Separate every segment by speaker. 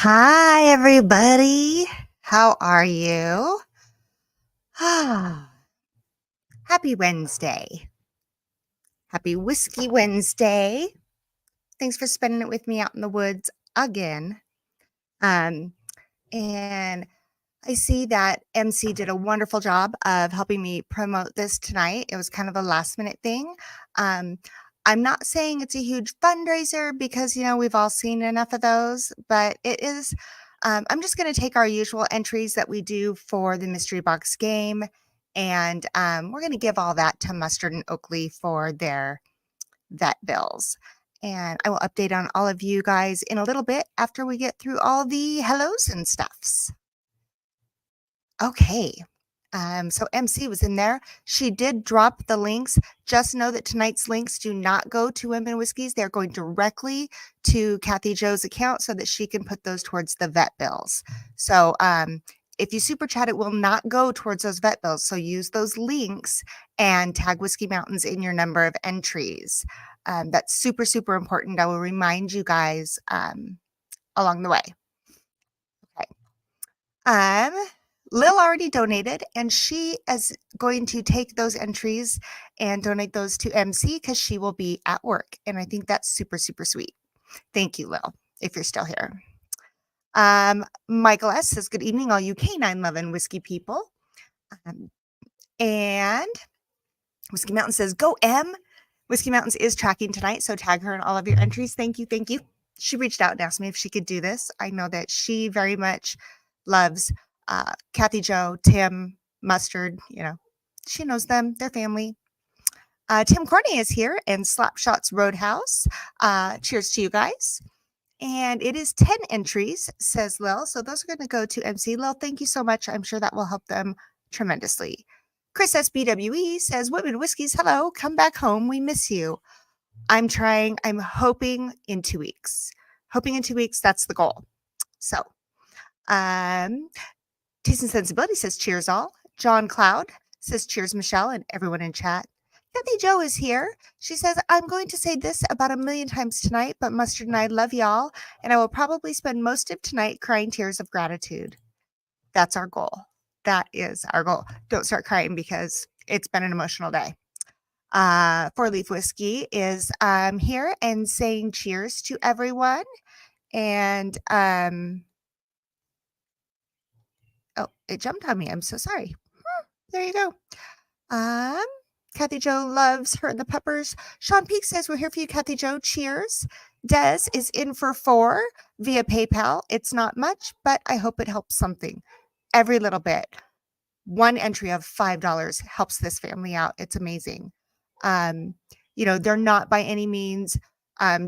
Speaker 1: Hi, everybody. How are you? Happy Wednesday. Happy Whiskey Wednesday. Thanks for spending it with me out in the woods again. Um, and I see that MC did a wonderful job of helping me promote this tonight. It was kind of a last minute thing. Um, I'm not saying it's a huge fundraiser because, we've all seen enough of those, but it is. I'm just going to take our usual entries that we do for the mystery box game, and we're going to give all that to Mustard and Oakley for their vet bills. And I will update on all of you guys in a little bit after we get through all the hellos and stuffs. Okay. So MC was in there. She did drop the links. Just know that tonight's links do not go to Women Whiskeys. They're going directly to Cathy Jo's account so that she can put those towards the vet bills. So if you super chat, it will not go towards those vet bills. So use those links and tag Whiskey Mountains in your number of entries. That's super, super important. I will remind you guys along the way. Okay. Lil already donated, and she is going to take those entries and donate those to MC because she will be at work. And I think that's super, super sweet. Thank you, Lil, if you're still here. Michael S. says, good evening, all you canine loving whiskey people. And Whiskey Mountain says, go M. Whiskey Mountains is tracking tonight, so tag her in all of your entries. Thank you. Thank you. She reached out and asked me if she could do this. I know that she very much loves Cathy Jo, Tim, Mustard, she knows them, their family. Tim Corney is here in Slapshots Roadhouse. Cheers to you guys. And it is 10 entries, says Lil. So those are going to go to MC. Lil, thank you so much. I'm sure that will help them tremendously. Chris SBWE says, Women Whiskeys, hello, come back home. We miss you. I'm trying. I'm hoping in 2 weeks. Hoping in 2 weeks, that's the goal. So, Taste and Sensibility says, cheers all. John Cloud says, cheers, Michelle, and everyone in chat. Cathy Jo is here. She says, I'm going to say this about 1 million times tonight, but Mustard and I love y'all, and I will probably spend most of tonight crying tears of gratitude. That's our goal. That is our goal. Don't start crying because it's been an emotional day. 4-Leaf Whiskey is here and saying cheers to everyone. And oh, it jumped on me. I'm so sorry. There you go. Cathy Jo loves her and the peppers. Sean Peak says, we're here for you, Cathy Jo. Cheers. Des is in for 4 via PayPal. It's not much, but I hope it helps something. Every little bit. One entry of $5 helps this family out. It's amazing. They're not by any means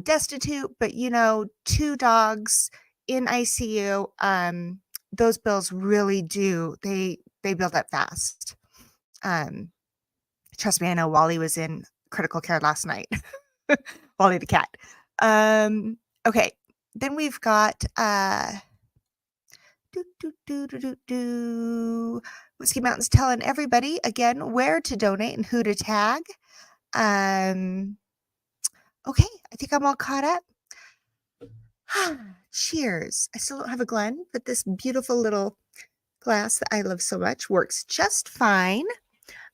Speaker 1: destitute, but 2 dogs in ICU, those bills really do. They build up fast. Trust me, I know Wally was in critical care last night. Wally the cat. Okay, then we've got Whiskey Mountains telling everybody again where to donate and who to tag. Okay, I think I'm all caught up. Cheers. I still don't have a Glen, but this beautiful little glass that I love so much works just fine.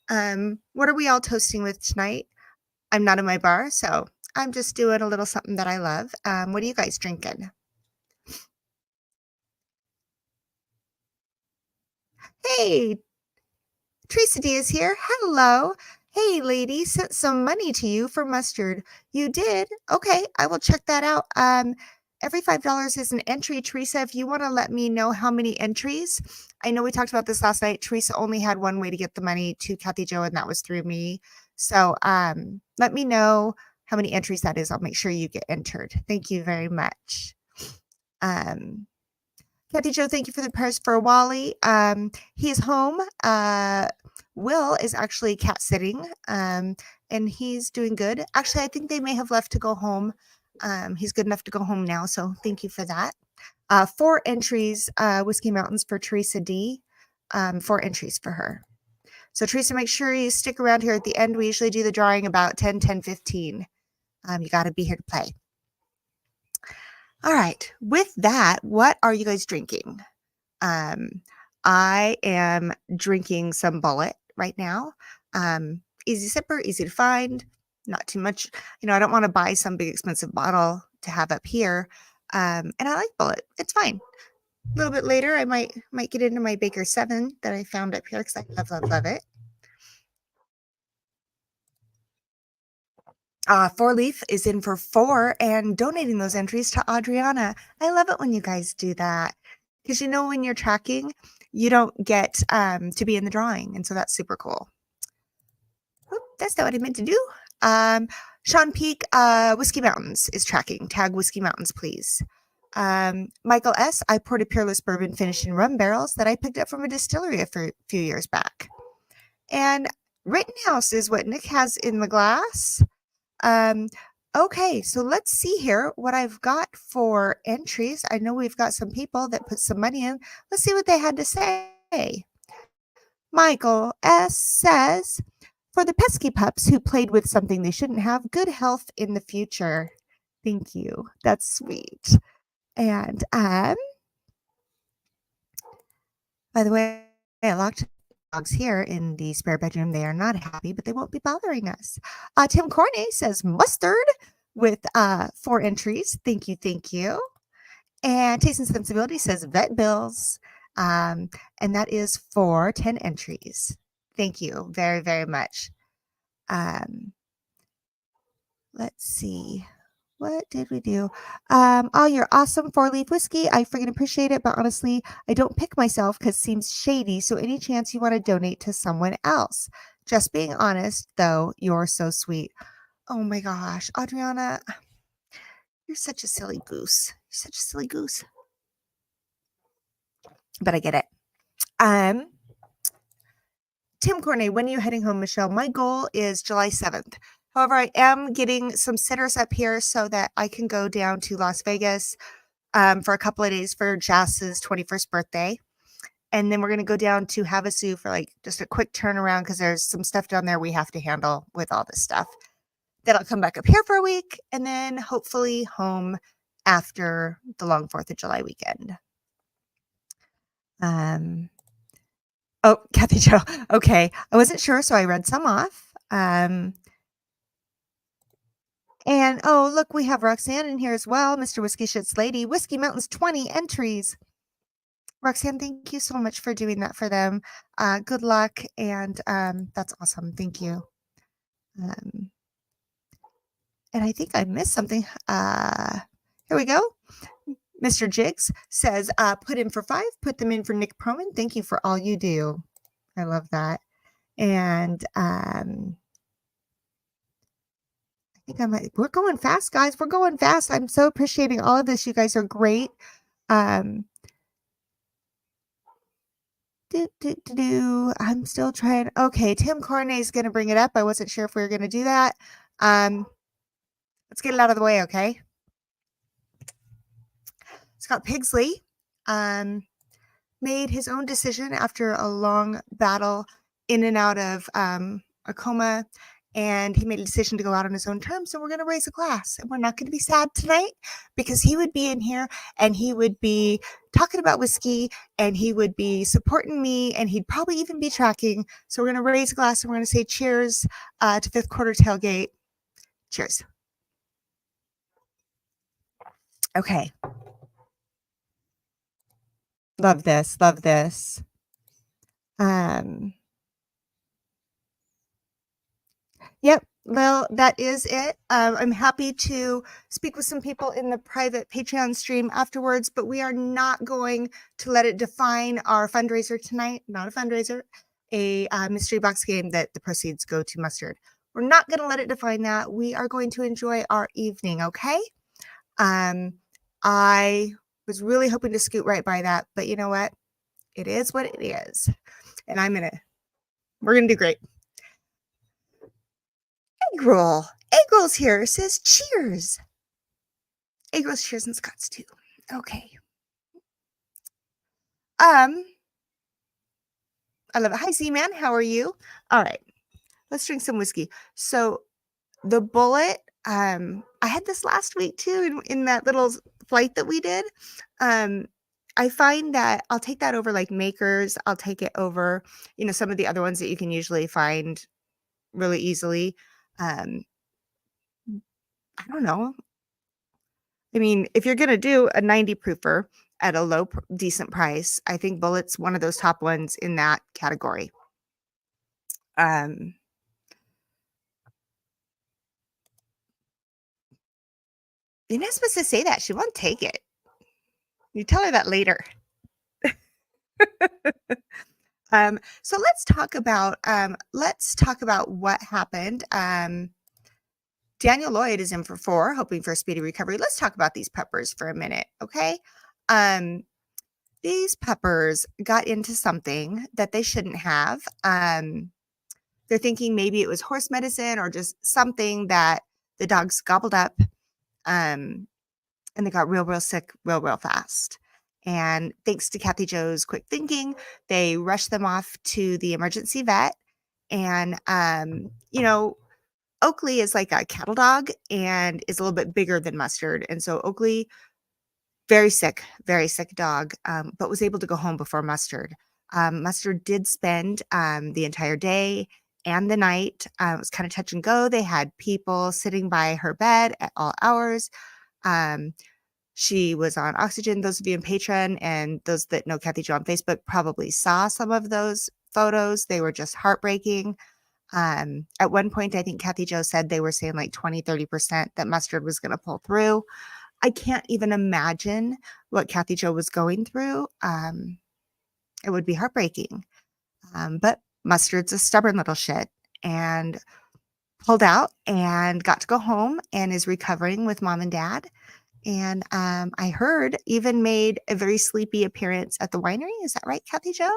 Speaker 1: What are we all toasting with tonight? I'm not in my bar, so I'm just doing a little something that I love. What are you guys drinking? Hey, Teresa D is here. Hello. Hey, lady, sent some money to you for mustard. You did? Okay, I will check that out. Every $5 is an entry. Teresa, if you want to let me know how many entries, I know we talked about this last night. Teresa only had one way to get the money to Cathy Jo, and that was through me. So let me know how many entries that is. I'll make sure you get entered. Thank you very much. Cathy Jo, thank you for the prayers for Wally. He is home. Will is actually cat sitting, and he's doing good. Actually, I think they may have left to go home. He's good enough to go home now, so thank you for that. 4 entries, Whiskey Mountains for Teresa D. 4 entries for her. So Teresa, make sure you stick around here at the end. We usually do the drawing about 10, 10, 15. You got to be here to play. All right. With that, what are you guys drinking? Um, I am drinking some Bullet right now. Easy sipper, easy to find, not too much. I don't want to buy some big expensive bottle to have up here. And I like Bullet. It's fine. A little bit later, I might get into my Baker 7 that I found up here because I love, love, love it. Four Leaf is in for 4 and donating those entries to Adriana. I love it when you guys do that because when you're tracking, you don't get to be in the drawing, and so that's super cool. Oop, that's not what I meant to do. Sean Peak, Whiskey Mountains is tracking. Tag Whiskey Mountains, please. Michael S., I poured a Peerless Bourbon finished in rum barrels that I picked up from a distillery a few years back. And Rittenhouse is what Nick has in the glass. Okay, so let's see here what I've got for entries. I know we've got some people that put some money in. Let's see what they had to say. Michael S. says, for the pesky pups who played with something they shouldn't have, good health in the future. Thank you. That's sweet. And by the way, I locked dogs here in the spare bedroom. They are not happy, but they won't be bothering us. Tim Corney says mustard with 4 entries. Thank you, thank you. And Taste and Sensibility says vet bills, and that is for 10 entries. Thank you very, very much. Let's see. What did we do? Oh, you're awesome. 4-leaf whiskey. I freaking appreciate it, but honestly, I don't pick myself because it seems shady. So any chance you want to donate to someone else? Just being honest, though, you're so sweet. Oh my gosh, Adriana, you're such a silly goose. You're such a silly goose. But I get it. Tim Corney, when are you heading home, Michelle? My goal is July 7th. However, I am getting some sitters up here so that I can go down to Las Vegas for a couple of days for Jass's 21st birthday. And then we're going to go down to Havasu for just a quick turnaround because there's some stuff down there we have to handle with all this stuff. Then I'll come back up here for a week and then hopefully home after the long 4th of July weekend. Oh, Cathy Jo. Okay. I wasn't sure, so I read some off. And oh, look, we have Roxanne in here as well. Mr. Whiskey Shits Lady. Whiskey Mountains 20 entries. Roxanne, thank you so much for doing that for them. Good luck. And that's awesome. Thank you. And I think I missed something. Here we go. Mr. Jigs says, put in for 5, put them in for Nick Proman. Thank you for all you do. I love that. And I think we're going fast, guys. We're going fast. I'm so appreciating all of this. You guys are great. I'm still trying. Okay, Tim Corney is going to bring it up. I wasn't sure if we were going to do that. Let's get it out of the way, okay? Scott Pigsley made his own decision after a long battle in and out of a coma, and he made a decision to go out on his own terms, and we're going to raise a glass, and we're not going to be sad tonight because he would be in here and he would be talking about whiskey and he would be supporting me and he'd probably even be tracking. So we're going to raise a glass and we're going to say cheers to 5th Quarter Tailgate. Cheers. Okay. Love this. Love this. Yep. Well, that is it. I'm happy to speak with some people in the private Patreon stream afterwards, but we are not going to let it define our fundraiser tonight. Not a fundraiser, a mystery box game that the proceeds go to Mustard. We're not going to let it define that. We are going to enjoy our evening, okay? I was really hoping to scoot right by that, but you know what? It is what it is. And we're going to do great. Egg roll. Egg rolls here. Says cheers. Egg rolls, cheers, and Scott's too. Okay. I love it. Hi, Z-Man. How are you? All right. Let's drink some whiskey. So the Bullet, I I had this last week too in that little flight that we did. Um, I find that I'll take that over like Makers. I'll take it over, some of the other ones that you can usually find really easily. Um, I don't know. I mean, if you're gonna do a 90 proofer at a decent price, I think Bullet's one of those top ones in that category. Um, you're not supposed to say that. She won't take it. You tell her that later. So let's talk about what happened. Daniel Lloyd is in for 4, hoping for a speedy recovery. Let's talk about these peppers for a minute, okay? Um, these peppers got into something that they shouldn't have. They're thinking maybe it was horse medicine or just something that the dogs gobbled up, and they got real, real sick real, real fast. And thanks to Cathy Jo's quick thinking, they rushed them off to the emergency vet. And, Oakley is like a cattle dog and is a little bit bigger than Mustard. And so Oakley, very sick dog, but was able to go home before Mustard. Mustard did spend the entire day and the night. It was kind of touch and go. They had people sitting by her bed at all hours. She was on oxygen. Those of you in Patreon and those that know Cathy Jo on Facebook probably saw some of those photos. They were just heartbreaking. At one point, I think Cathy Jo said they were saying like 20-30% that Mustard was going to pull through. I can't even imagine what Cathy Jo was going through. It would be heartbreaking. But Mustard's a stubborn little shit and pulled out and got to go home and is recovering with mom and dad. And I heard even made a very sleepy appearance at the winery. Is that right, Cathy Jo?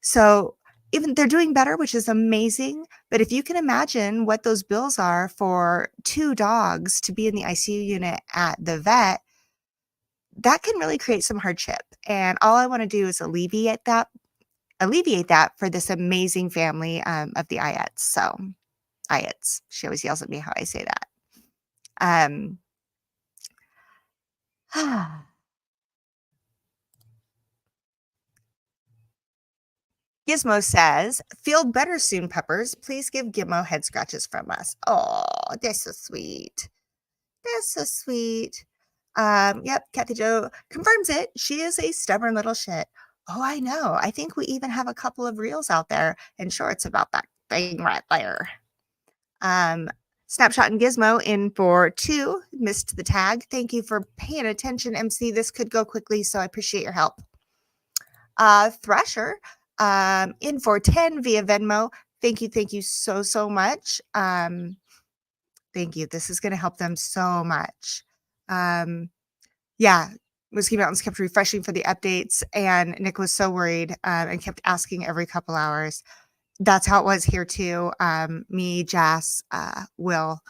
Speaker 1: So even they're doing better, which is amazing. But if you can imagine what those bills are for 2 dogs to be in the ICU unit at the vet, that can really create some hardship. And all I want to do is alleviate that for this amazing family of the Ayets. So Ayets, she always yells at me how I say that. Um, Gizmo says, "Feel better soon, Peppers. Please give Gizmo head scratches from us." Oh, that's so sweet. That's so sweet. Yep, Cathy Jo confirms it. She is a stubborn little shit. Oh, I know. I think we even have a couple of reels out there and shorts about that thing right there. Snapshot and Gizmo in for 2. Missed the tag. Thank you for paying attention, MC. This could go quickly, so I appreciate your help. Thrasher in for 10 via Venmo. Thank you so, so much. Thank you. This is going to help them so much. Yeah, Whiskey Mountains kept refreshing for the updates, and Nick was so worried and kept asking every couple hours. That's how it was here too. Me, Jess, Will,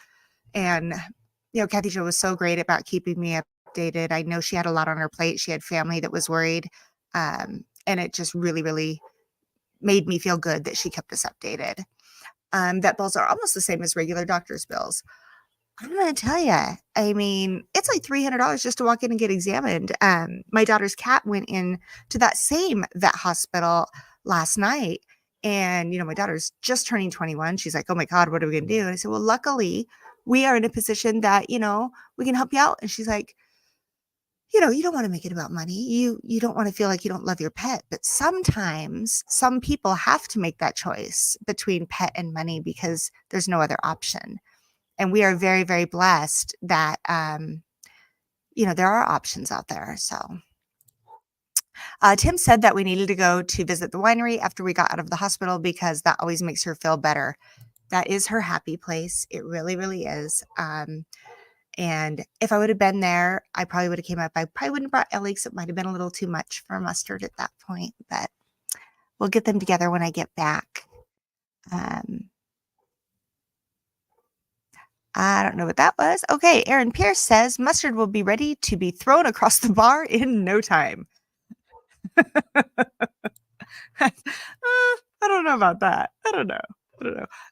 Speaker 1: and Cathy Jo was so great about keeping me updated. I know she had a lot on her plate. She had family that was worried, and it just really, really made me feel good that she kept us updated. Vet bills are almost the same as regular doctor's bills. I'm going to tell you, I mean, it's like $300 just to walk in and get examined. My daughter's cat went in to that same vet hospital last night. And, my daughter's just turning 21. She's like, oh my God, what are we going to do? And I said, well, luckily we are in a position that, we can help you out. And she's like, you don't want to make it about money. You don't want to feel like you don't love your pet. But sometimes some people have to make that choice between pet and money because there's no other option. And we are very, very blessed that, there are options out there. So Tim said that we needed to go to visit the winery after we got out of the hospital because that always makes her feel better. That is her happy place. It really, really is. And if I would have been there, I probably would have came up. I probably wouldn't have brought Ellie because it might have been a little too much for Mustard at that point. But we'll get them together when I get back. I don't know what that was. Okay, Aaron Pierce says Mustard will be ready to be thrown across the bar in no time. I don't know about that. I don't know.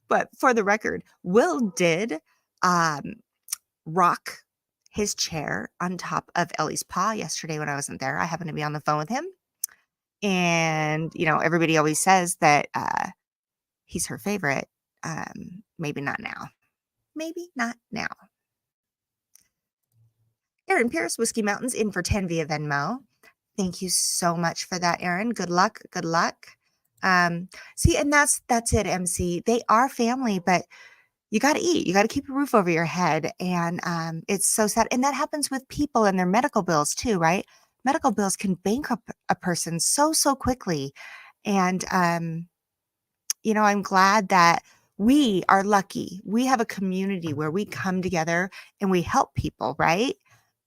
Speaker 1: But for the record, Will did rock his chair on top of Ellie's paw yesterday when I wasn't there. I happened to be on the phone with him. And, everybody always says that he's her favorite. Maybe not now. Maybe not now. Aaron Pierce, Whiskey Mountains, in for 10 via Venmo. Thank you so much for that, Aaron. Good luck. Good luck. See, and that's it, MC. They are family, but you got to eat. You got to keep a roof over your head. And it's so sad. And that happens with people and their medical bills too, right? Medical bills can bankrupt a person so quickly. And, I'm glad that we are lucky. We have a community where we come together and we help people, right?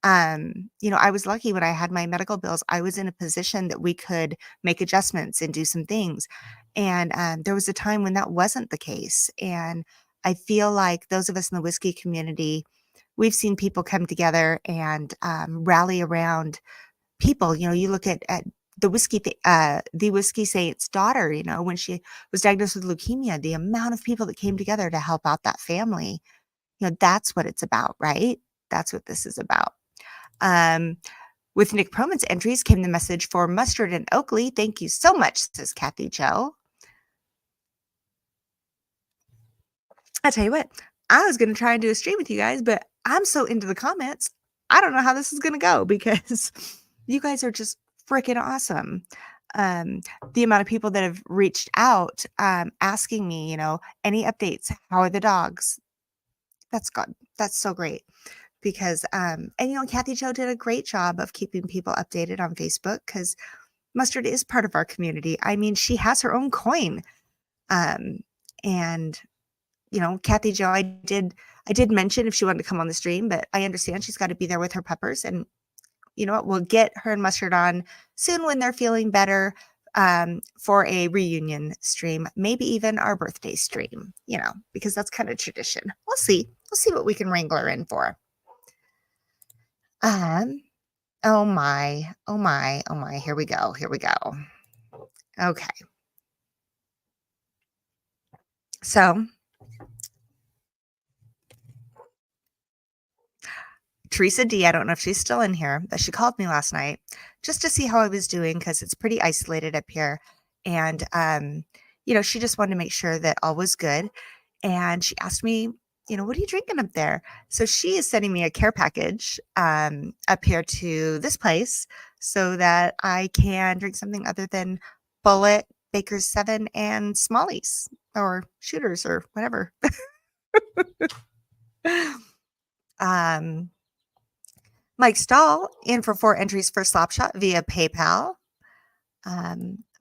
Speaker 1: I was lucky when I had my medical bills. I was in a position that we could make adjustments and do some things. And there was a time when that wasn't the case. And I feel like those of us in the whiskey community, we've seen people come together and rally around people. You look at the Whiskey Saint's daughter, when she was diagnosed with leukemia, the amount of people that came together to help out that family, that's what it's about, right? That's what this is about. With Nick Proman's entries came the message for Mustard and Oakley. Thank you so much, says Cathy Jo. I tell you what, I was going to try and do a stream with you guys, but I'm so into the comments. I don't know how this is going to go because you guys are just freaking awesome. The amount of people that have reached out, asking me, any updates, how are the dogs? That's so great. Because, Cathy Jo did a great job of keeping people updated on Facebook because Mustard is part of our community. I mean, she has her own coin. And, Cathy Jo, I did mention if she wanted to come on the stream, but I understand she's got to be there with her puppers. And you know what? We'll get her and Mustard on soon when they're feeling better, for a reunion stream, maybe even our birthday stream, because that's kind of tradition. We'll see what we can wrangle her in for. Oh my, here we go. Okay. So, Teresa D, I don't know if she's still in here, but she called me last night just to see how I was doing because it's pretty isolated up here. And, she just wanted to make sure that all was good. And she asked me, what are you drinking up there? So she is sending me a care package up here to this place so that I can drink something other than Bullet, Baker's 7, and Smallies or Shooters or whatever. Mike Stahl in for 4 entries for Slopshot via PayPal.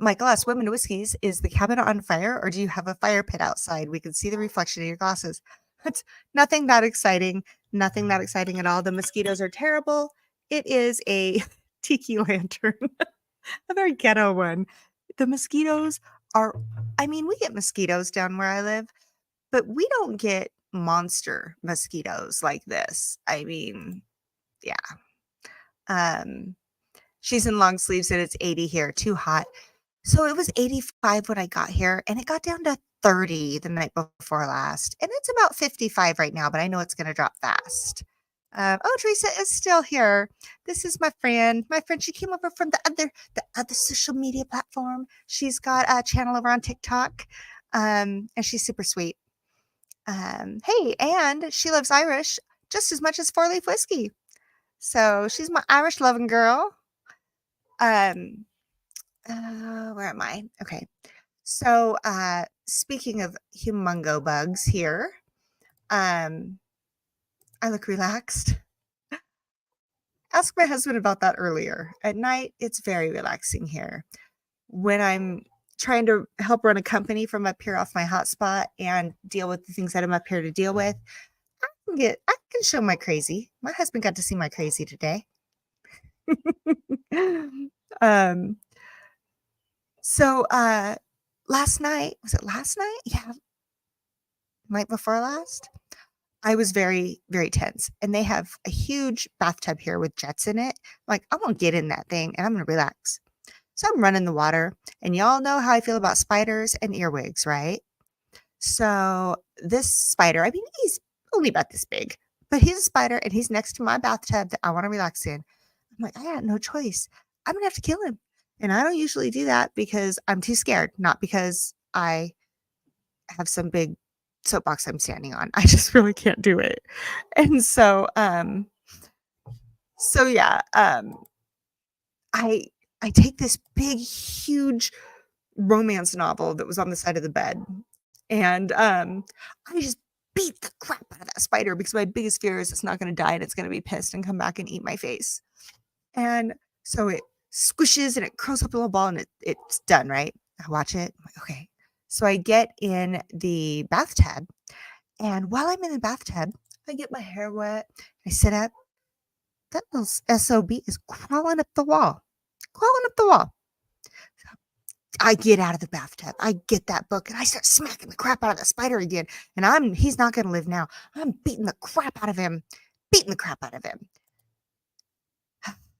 Speaker 1: Michael asks, Women Whiskeys, is the cabin on fire or do you have a fire pit outside? We can see the reflection in your glasses. It's nothing that exciting at all. The mosquitoes are terrible. It is a tiki lantern, a very ghetto one. The mosquitoes we get mosquitoes down where I live, but we don't get monster mosquitoes like this. Yeah. She's in long sleeves and it's 80 here, too hot. So it was 85 when I got here and it got down to 30 the night before last. And it's about 55 right now, but I know it's going to drop fast. Teresa is still here. This is my friend. She came over from the other social media platform. She's got a channel over on TikTok. And she's super sweet. Hey, and she loves Irish just as much as 4-leaf whiskey. So she's my Irish loving girl. Where am I? Okay. So, speaking of humongo bugs here, I look relaxed. Ask my husband about that earlier. At night, it's very relaxing here. When I'm trying to help run a company from up here off my hotspot and deal with the things that I'm up here to deal with, I can show my crazy. My husband got to see my crazy today. So last night, was it last night? Yeah. Night before last, I was very, very tense. And they have a huge bathtub here with jets in it. Like, I'm going to get in that thing and I'm going to relax. So I'm running the water. And y'all know how I feel about spiders and earwigs, right? So this spider, he's only about this big. But he's a spider and he's next to my bathtub that I want to relax in. I'm like, I got no choice. I'm going to have to kill him. And I don't usually do that because I'm too scared, not because I have some big soapbox I'm standing on. I just really can't do it. And so yeah, I take this big, huge romance novel that was on the side of the bed, and I just beat the crap out of that spider because my biggest fear is it's not going to die and it's going to be pissed and come back and eat my face. And so it squishes and it curls up a little ball and it's done, right? I watch it. I'm like, okay. So I get in the bathtub, and while I'm in the bathtub, I get my hair wet. I sit up. That little SOB is crawling up the wall. Crawling up the wall. I get out of the bathtub. I get that book and I start smacking the crap out of the spider again. And he's not going to live now. I'm beating the crap out of him. Beating the crap out of him.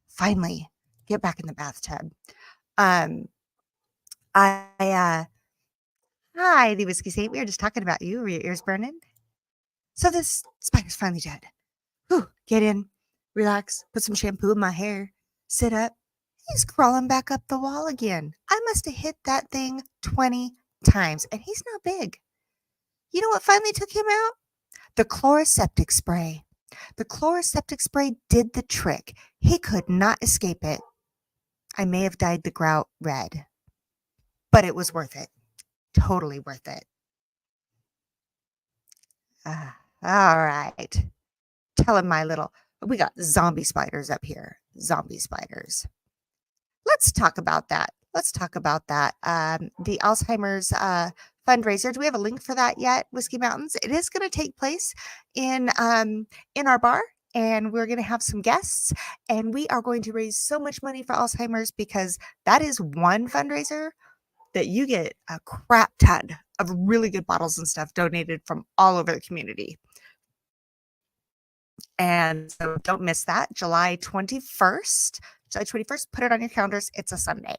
Speaker 1: Finally, get back in the bathtub. Hi, the Whiskey Saint. We were just talking about you. Were your ears burning? So this spider's finally dead. Whew, get in, relax, put some shampoo in my hair, sit up. He's crawling back up the wall again. I must have hit that thing 20 times, and he's not big. You know what finally took him out? The chloroseptic spray. The chloroseptic spray did the trick. He could not escape it. I may have dyed the grout red, but it was worth it. Totally worth it. All right. Tell him we got zombie spiders up here. Zombie spiders. Let's talk about that. The Alzheimer's fundraiser. Do we have a link for that yet, Whiskey Mountains? It is going to take place in our bar, and we're going to have some guests, and we are going to raise so much money for Alzheimer's because that is one fundraiser that you get a crap ton of really good bottles and stuff donated from all over the community. And so don't miss that. July 21st, put it on your calendars. It's a Sunday.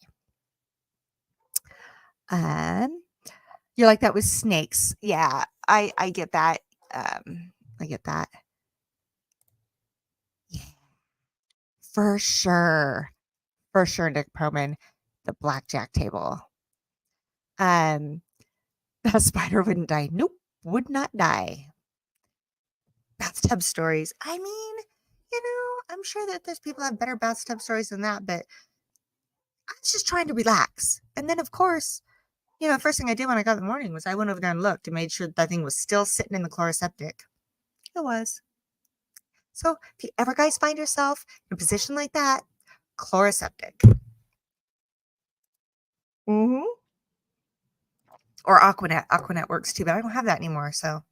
Speaker 1: You're like that with snakes. Yeah, I get that. I get that. Yeah. For sure, Nick Proman, the blackjack table. That spider wouldn't die. Nope, would not die. Bathtub stories. I mean, I'm sure that there's people that have better bathtub stories than that, but I was just trying to relax. And then, of course, first thing I did when I got in the morning was I went over there and looked and made sure that thing was still sitting in the chloroseptic. It was. So if you ever guys find yourself in a position like that, chloroseptic. Mm-hmm. Or Aquanet. Aquanet works too, but I don't have that anymore. So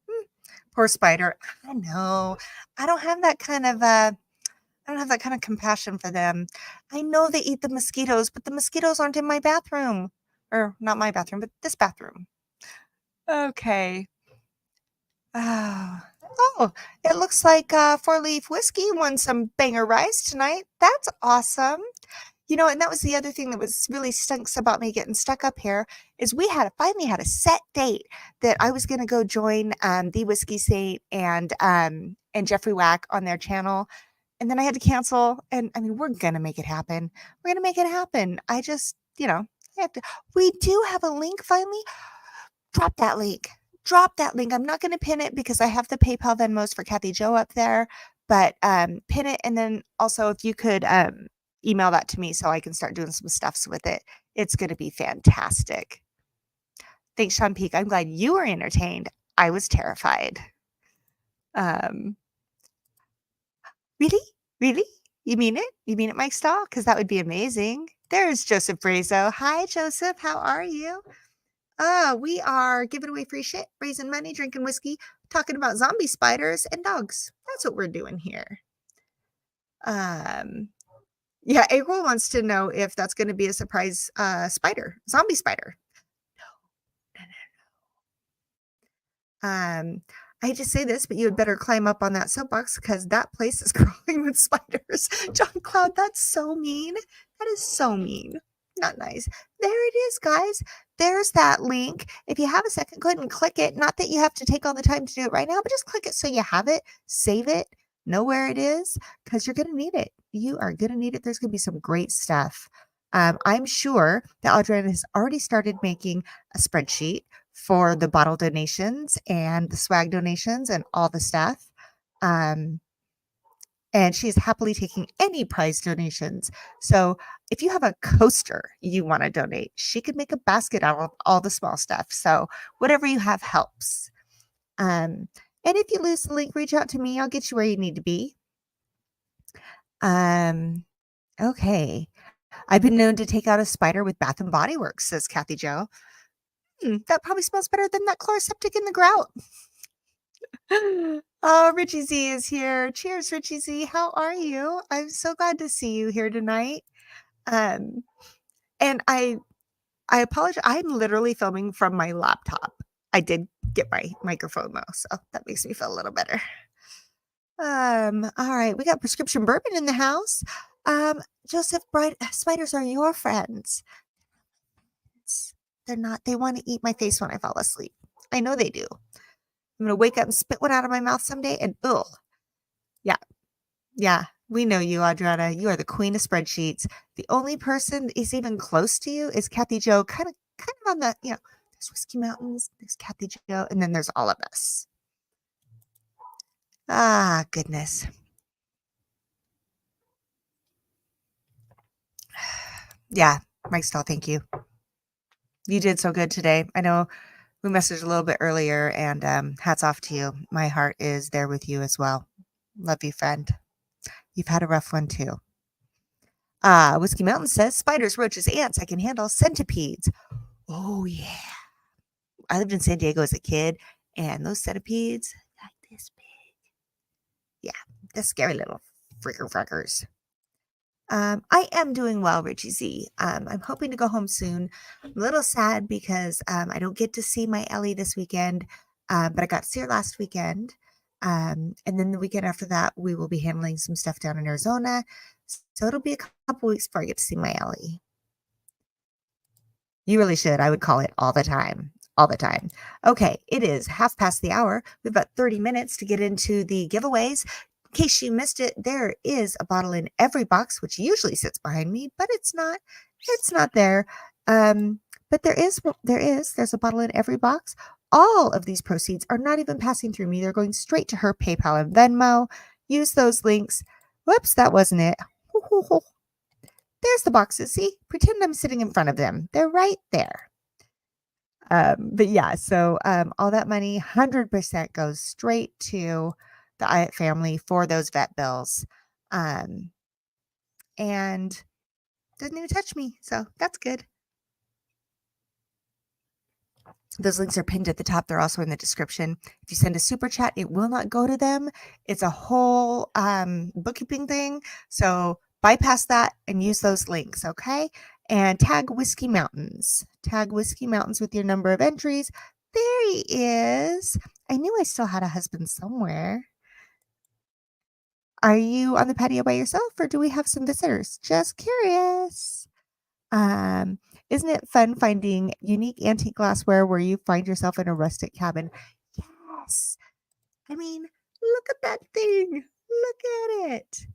Speaker 1: poor spider. I know. I don't have that kind of compassion for them. I know they eat the mosquitoes, but the mosquitoes aren't in my bathroom. Or not my bathroom, but this bathroom. Okay. Oh, it looks like 4-Leaf Whiskey won some banger rice tonight. That's awesome. And that was the other thing that was really stinks about me getting stuck up here is we finally had a set date that I was going to go join the Whiskey Saint and Jeffrey Wack on their channel. And then I had to cancel. And I mean, we're going to make it happen. We're going to make it happen. I just, we do have a link finally. Drop that link. I'm not going to pin it because I have the PayPal Venmos for Cathy Jo up there, but pin it. And then also if you could email that to me so I can start doing some stuffs with it. It's going to be fantastic. Thanks, Sean Peak. I'm glad you were entertained. I was terrified. Really? You mean it? You mean it, Mike Stahl? Because that would be amazing. There's Joseph Brazo. Hi, Joseph. How are you? We are giving away free shit, raising money, drinking whiskey, talking about zombie spiders and dogs. That's what we're doing here. Yeah, April wants to know if that's going to be a surprise zombie spider. No. I hate to say this, but you had better climb up on that soapbox because that place is crawling with spiders. John Cloud, that's so mean. That is so mean. Not nice. There it is, guys. There's that link. If you have a second, go ahead and click it. Not that you have to take all the time to do it right now, but just click it so you have it, save it, know where it is, because you're going to need it. You are going to need it. There's going to be some great stuff. I'm sure that Audrina has already started making a spreadsheet for the bottle donations and the swag donations and all the stuff. And she is happily taking any prize donations. So if you have a coaster you want to donate, she could make a basket out of all the small stuff. So whatever you have helps. And if you lose the link, reach out to me. I'll get you where you need to be. Okay. I've been known to take out a spider with Bath and Body Works, says Cathy Jo. That probably smells better than that chloroseptic in the grout. Oh, Richie Z is here. Cheers, Richie Z. How are you? I'm so glad to see you here tonight. And I apologize. I'm literally filming from my laptop. I did get my microphone though, so that makes me feel a little better. All right, we got prescription bourbon in the house. Joseph, spiders are your friends. They're not. They want to eat my face when I fall asleep. I know they do. I'm going to wake up and spit one out of my mouth someday and ugh. Yeah, we know you, Audrina. You are the queen of spreadsheets. The only person that is even close to you is Cathy Jo, kind of on the, there's Whiskey Mountains, there's Cathy Jo, and then there's all of us. Ah, goodness. Yeah, Mike Stahl, thank you. You did so good today. I know we messaged a little bit earlier, and hats off to you. My heart is there with you as well. Love you, friend. You've had a rough one too. Whiskey Mountain says, spiders, roaches, ants, I can handle. Centipedes. Oh, yeah. I lived in San Diego as a kid, and those centipedes, like this big. Yeah, the scary little freakers. I am doing well, Richie Z. I'm hoping to go home soon. I'm a little sad because I don't get to see my Ellie this weekend, but I got to see her last weekend. And then the weekend after that, we will be handling some stuff down in Arizona. So it'll be a couple weeks before I get to see my Ellie. You really should. I would call it all the time. All the time. Okay, it is 1/2 the hour. We've got 30 minutes to get into the giveaways. In case you missed it, there is a bottle in every box, which usually sits behind me, but it's not. It's not there. But there's a bottle in every box. All of these proceeds are not even passing through me. They're going straight to her PayPal and Venmo. Use those links. Whoops, that wasn't it. There's the boxes. See, pretend I'm sitting in front of them. They're right there. But yeah, so all that money, 100% goes straight to the Iat family for those vet bills. And doesn't even touch me. So that's good. Those links are pinned at the top. They're also in the description. If you send a super chat, it will not go to them. It's a whole bookkeeping thing. So bypass that and use those links, okay? And tag Whiskey Mountains. Tag Whiskey Mountains with your number of entries. There he is. I knew I still had a husband somewhere. Are you on the patio by yourself, or do we have some visitors? Just curious. Isn't it fun finding unique antique glassware where you find yourself in a rustic cabin? Yes. I mean, look at that thing. Look at it.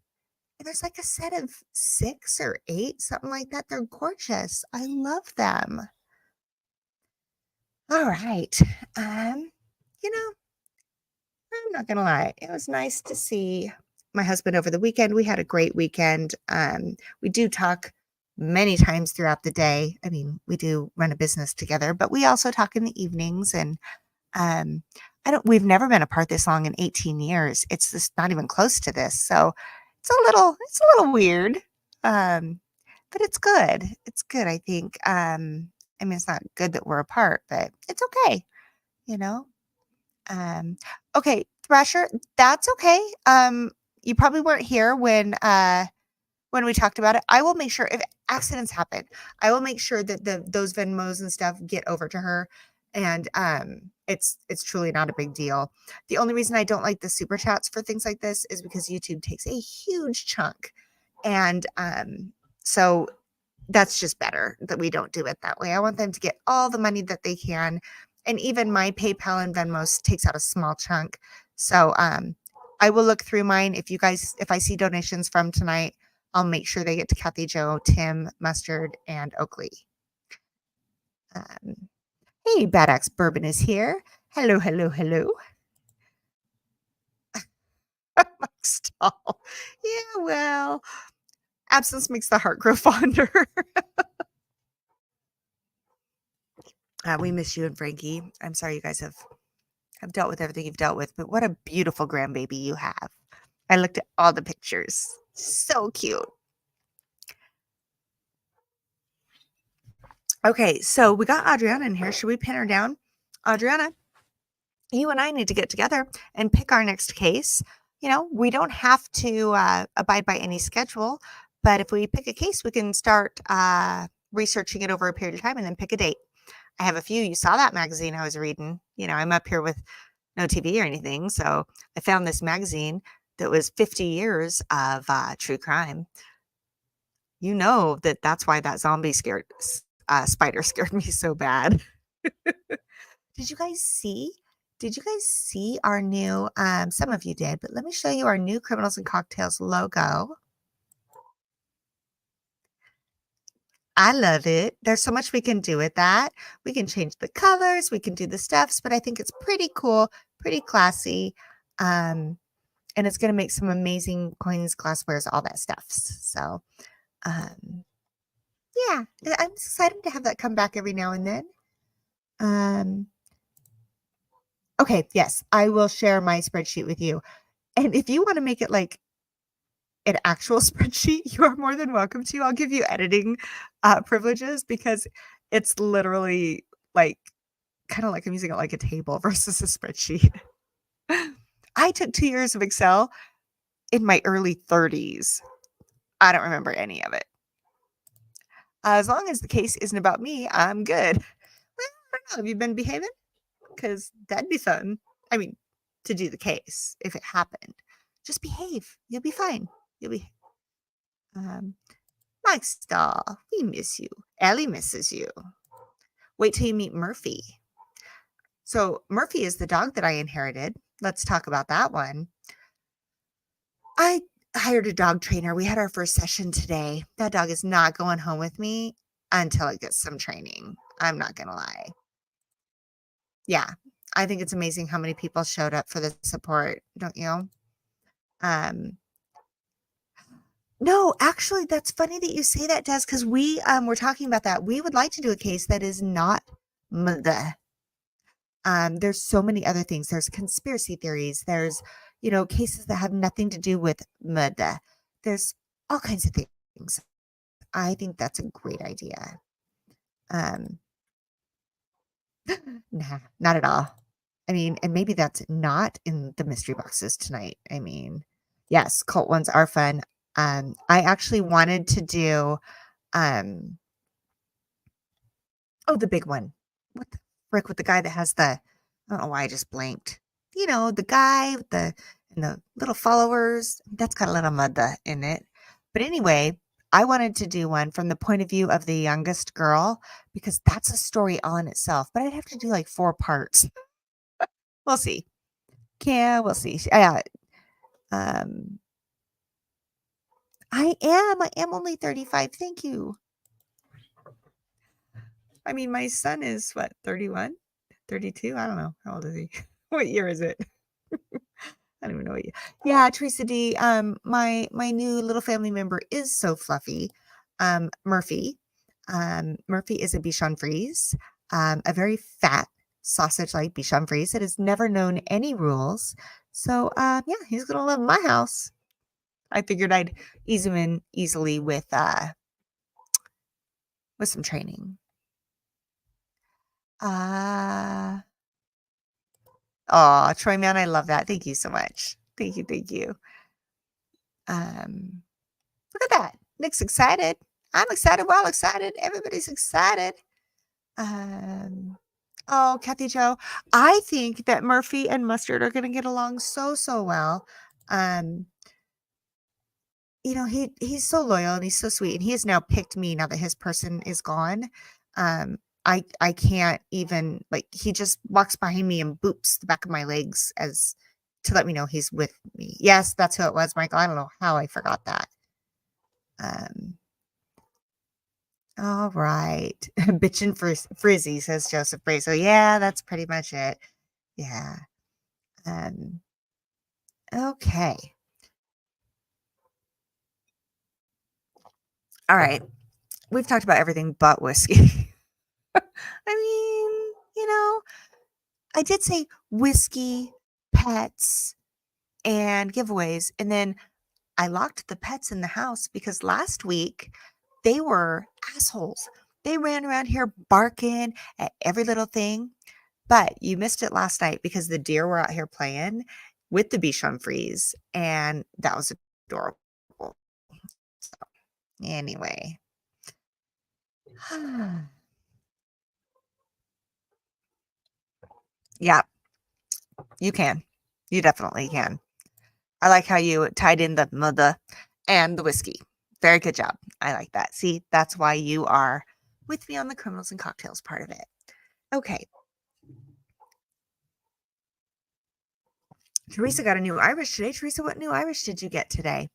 Speaker 1: And there's like a set of 6 or 8, something like that. They're gorgeous. I love them. All right. I'm not gonna lie. It was nice to see my husband over the weekend. We had a great weekend. We do talk many times throughout the day. I mean, we do run a business together, but we also talk in the evenings. And we've never been apart this long in 18 years. It's just not even close to this. So it's a little weird. But it's good. It's good, I think. I mean, it's not good that we're apart, but it's okay, you know? Okay, Thrasher, that's okay. You probably weren't here when we talked about it. I will make sure if accidents happen, I will make sure that those Venmos and stuff get over to her. And it's truly not a big deal. The only reason I don't like the super chats for things like this is because YouTube takes a huge chunk. And so that's just better that we don't do it that way. I want them to get all the money that they can. And even my PayPal and Venmo takes out a small chunk. So I will look through mine. If I see donations from tonight, I'll make sure they get to Cathy Jo, Tim, Mustard, and Oakley. Um, hey, Badax Bourbon is here. Hello, hello, hello. Stall. Yeah, well, absence makes the heart grow fonder. We miss you and Frankie. I'm sorry you guys have dealt with everything you've dealt with, but what a beautiful grandbaby you have. I looked at all the pictures. So cute. Okay, so we got Adriana in here. Should we pin her down? Adriana, you and I need to get together and pick our next case. You know, we don't have to abide by any schedule, but if we pick a case, we can start researching it over a period of time and then pick a date. I have a few. You saw that magazine I was reading. You know, I'm up here with no TV or anything. So I found this magazine that was 50 years of true crime. You know that's why that zombie spider scared me so bad. Did you guys see? Did you guys see our new? Some of you did, but let me show you our new Criminals and Cocktails logo. I love it. There's so much we can do with that. We can change the colors, we can do the stuffs, but I think it's pretty cool, pretty classy. And it's going to make some amazing coins, glasswares, all that stuff. So, yeah, I'm excited to have that come back every now and then. Okay, yes, I will share my spreadsheet with you. And if you want to make it like an actual spreadsheet, you are more than welcome to. I'll give you editing privileges because it's literally like kind of like I'm using it like a table versus a spreadsheet. I took 2 years of Excel in my early 30s. I don't remember any of it. As long as the case isn't about me, I'm good. Well, I don't know. Have you been behaving? Because that'd be fun. I mean, to do the case if it happened. Just behave. You'll be fine. You'll be. Mike Stahl, we miss you. Ellie misses you. Wait till you meet Murphy. So Murphy is the dog that I inherited. Let's talk about that one. I hired a dog trainer. We had our first session today. That dog is not going home with me until it gets some training. I'm not going to lie. Yeah. I think it's amazing how many people showed up for the support, don't you? No, actually, that's funny that you say that, Des, because we were talking about that. We would like to do a case that is not the. There's so many other things. There's conspiracy theories. There's, cases that have nothing to do with murder. There's all kinds of things. I think that's a great idea. Nah, not at all. I mean, and maybe that's not in the mystery boxes tonight. I mean, yes, cult ones are fun. I actually wanted to do, the big one. What the frick with the guy that has I don't know why I just blanked. The guy with and the little followers. That's got a little mud in it. But anyway, I wanted to do one from the point of view of the youngest girl because that's a story all in itself. But I'd have to do like 4 parts. We'll see. Yeah, we'll see. I am only 35. Thank you. I mean, my son is what, 31, 32? I don't know. How old is he? What year is it? I don't even know what year. Yeah, Teresa D. My new little family member is so fluffy. Murphy. Murphy is a Bichon Frise, a very fat sausage-like Bichon Frise that has never known any rules. So, yeah, he's gonna live in my house. I figured I'd ease him in easily with some training. Oh, Troy man, I love that. Thank you so much. Thank you, thank you. Look at that. Nick's excited. I'm excited. Well, excited. Everybody's excited. Oh, Cathy Jo. I think that Murphy and Mustard are going to get along so well. he's so loyal and he's so sweet, and he has now picked me now that his person is gone. I can't even, like, he just walks behind me and boops the back of my legs as to let me know he's with me. Yes, that's who it was, Michael. I don't know how I forgot that. Um, all right. Bitchin' frizzy, says Joseph Bray. So yeah, that's pretty much it. Yeah. Um, okay. All right. We've talked about everything but whiskey. I mean, I did say whiskey, pets, and giveaways. And then I locked the pets in the house because last week they were assholes. They ran around here barking at every little thing. But you missed it last night because the deer were out here playing with the Bichon Frise, and that was adorable. So, anyway. Yeah, you can. You definitely can. I like how you tied in the mother and the whiskey. Very good job. I like that. See, that's why you are with me on the criminals and cocktails part of it. Okay. Teresa got a new Irish today. Teresa, what new Irish did you get today?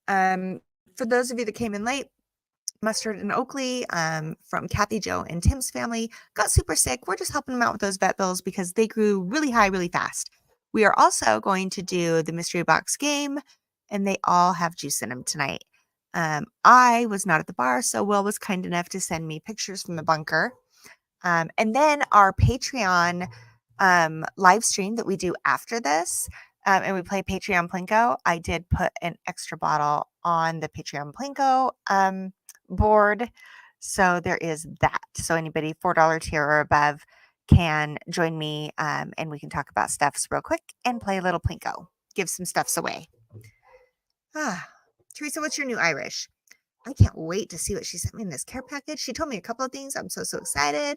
Speaker 1: For those of you that came in late, Mustard and Oakley from Cathy Jo and Tim's family got super sick. We're just helping them out with those vet bills because they grew really high really fast. We are also going to do the mystery box game, and they all have juice in them tonight. I was not at the bar, so Will was kind enough to send me pictures from the bunker. And then our Patreon live stream that we do after this, and we play Patreon Plinko. I did put an extra bottle on the Patreon Plinko board. So there is that. So anybody $4 tier or above can join me, and we can talk about stuffs real quick and play a little Plinko. Give some stuffs away. Teresa, what's your new Irish? I can't wait to see what she sent me in this care package. She told me a couple of things. I'm so excited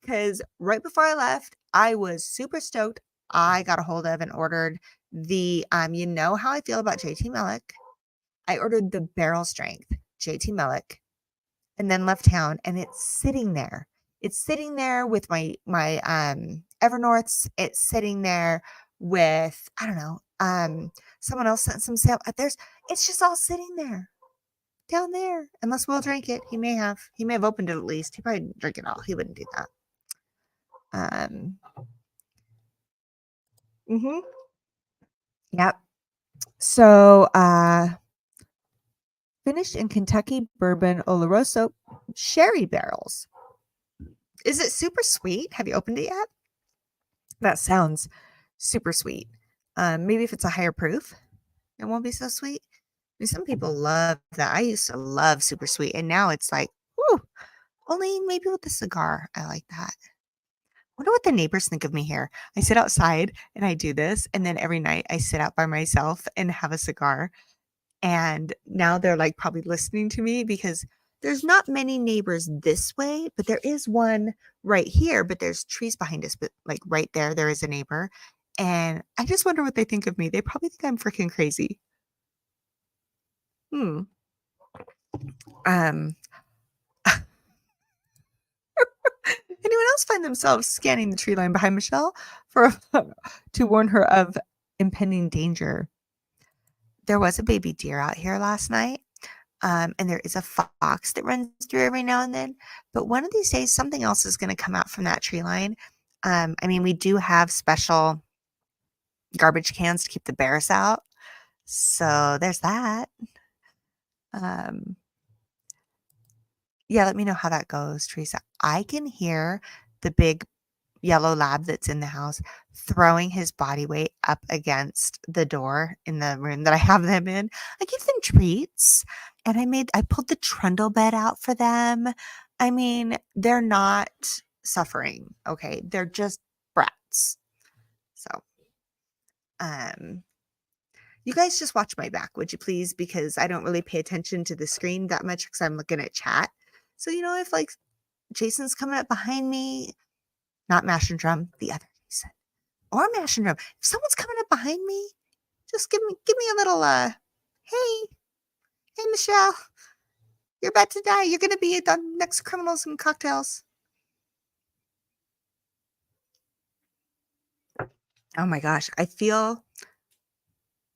Speaker 1: because right before I left, I was super stoked. I got a hold of and ordered the, you know how I feel about JT Mellick. I ordered the barrel strength JT Mellick and then left town, and it's sitting there. It's sitting there with my Evernorths. It's sitting there with, I don't know, someone else sent some sale. It's just all sitting there down there. Unless Will drank it. He may have opened it at least. He probably didn't drink it all. He wouldn't do that. Yep. So, finished in Kentucky bourbon Oloroso sherry barrels. Is it super sweet? Have you opened it yet? That sounds super sweet. Maybe if it's a higher proof, it won't be so sweet. I mean, some people love that. I used to love super sweet, and now it's like, whoo, only maybe with the cigar. I like that. Wonder what the neighbors think of me here. I sit outside and I do this, and then every night I sit out by myself and have a cigar. And now they're like probably listening to me because there's not many neighbors this way, but there is one right here, but there's trees behind us, but like right there is a neighbor. And I just wonder what they think of me. They probably think I'm freaking crazy. Hmm. Um, anyone else find themselves scanning the tree line behind Michelle for to warn her of impending danger? There was a baby deer out here last night. And there is a fox that runs through every now and then. But one of these days, something else is going to come out from that tree line. I mean, we do have special garbage cans to keep the bears out. So there's that. Yeah, let me know how that goes, Teresa. I can hear the big yellow lab that's in the house throwing his body weight up against the door in the room that I have them in. I give them treats, and I pulled the trundle bed out for them. I mean, they're not suffering, okay? They're just brats. So, you guys just watch my back, would you please? Because I don't really pay attention to the screen that much because I'm looking at chat. So, if like Jason's coming up behind me, not Mash and Drum, the other Jason, or Mash and Drum. If someone's coming up behind me, just give me a little hey. Hey, Michelle, you're about to die. You're going to be the next Criminals and Cocktails. Oh my gosh. I feel,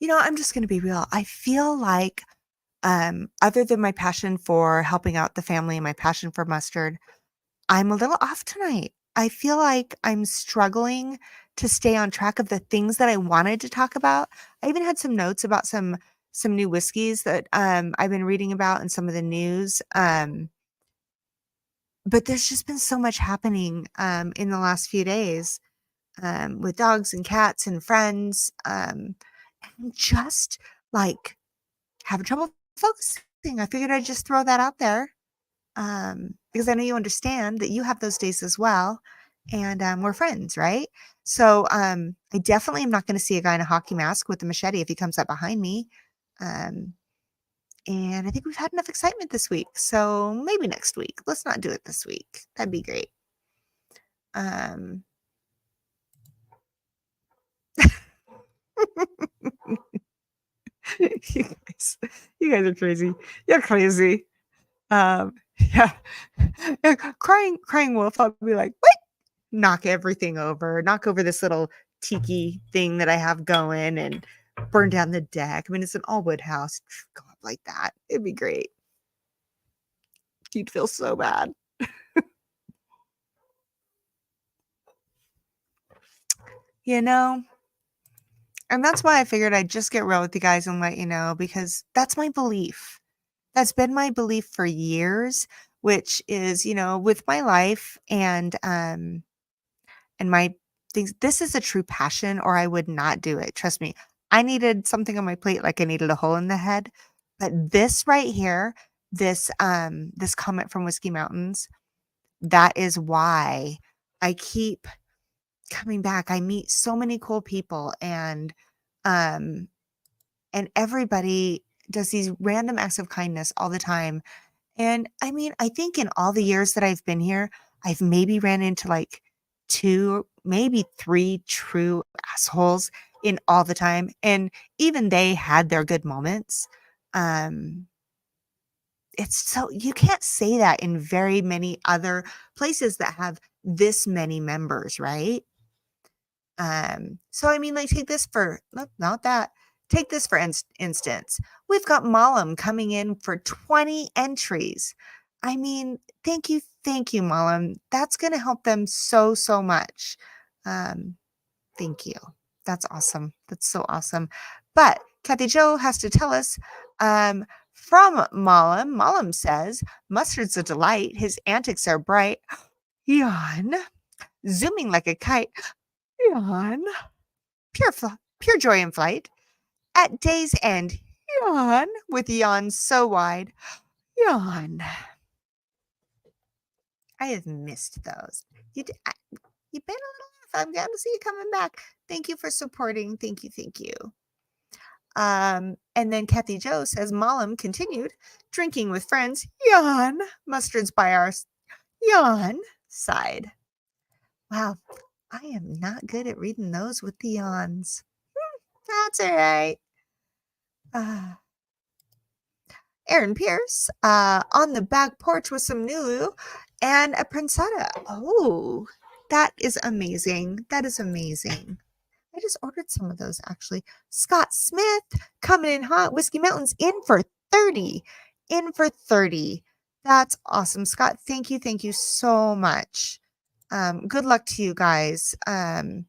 Speaker 1: I'm just going to be real. I feel like, other than my passion for helping out the family and my passion for mustard, I'm a little off tonight. I feel like I'm struggling to stay on track of the things that I wanted to talk about. I even had some notes about some new whiskeys that I've been reading about in some of the news. But there's just been so much happening in the last few days with dogs and cats and friends. And just like having trouble focusing. I figured I'd just throw that out there because I know you understand that you have those days as well. And we're friends, right? So I definitely am not going to see a guy in a hockey mask with a machete if he comes up behind me. Um, and I think we've had enough excitement this week. So maybe next week. Let's not do it this week. That'd be great. Um, you guys are crazy. You're crazy. Yeah. Crying wolf, I'll be like, what? Knock everything over, knock over this little tiki thing that I have going and burn down the deck. I mean, it's an all wood house. Go up like that. It'd be great. You'd feel so bad. And that's why I figured I'd just get real with you guys and let you know, because that's my belief. That's been my belief for years, which is, with my life and my things, this is a true passion or I would not do it. Trust me. I needed something on my plate like I needed a hole in the head. But this right here, this comment from Whiskey Mountains, that is why I keep coming back. I meet so many cool people um and everybody does these random acts of kindness all the time. And I mean, I think in all the years that I've been here, I've maybe ran into like 2, maybe 3 true assholes in all the time. And even they had their good moments. Um, it's so you can't say that in very many other places that have this many members, right? So I mean, like, take this for not that. Take this for instance. We've got Malam coming in for 20 entries. I mean, thank you, Malam. That's going to help them so, so much. Um, thank you. That's awesome. That's so awesome. But Cathy Jo has to tell us from Malam. Malam says, mustard's a delight. His antics are bright. Yawn. Zooming like a kite. Yawn. Pure joy in flight. At day's end, yawn, with yawns so wide. Yawn. I have missed those. You've been a little off. I'm glad to see you coming back. Thank you for supporting. Thank you. Thank you. And then Cathy Jo says, Malam continued, drinking with friends. Yawn. Mustard's by our yawn side. Wow. I am not good at reading those with the yawns. That's all right. Aaron Pierce on the back porch with some Nulu and a Princetta. Oh, that is amazing. That is amazing. I just ordered some of those actually. Scott Smith coming in hot. Whiskey Mountains in for 30. In for 30. That's awesome. Scott, thank you. Thank you so much. Good luck to you guys. And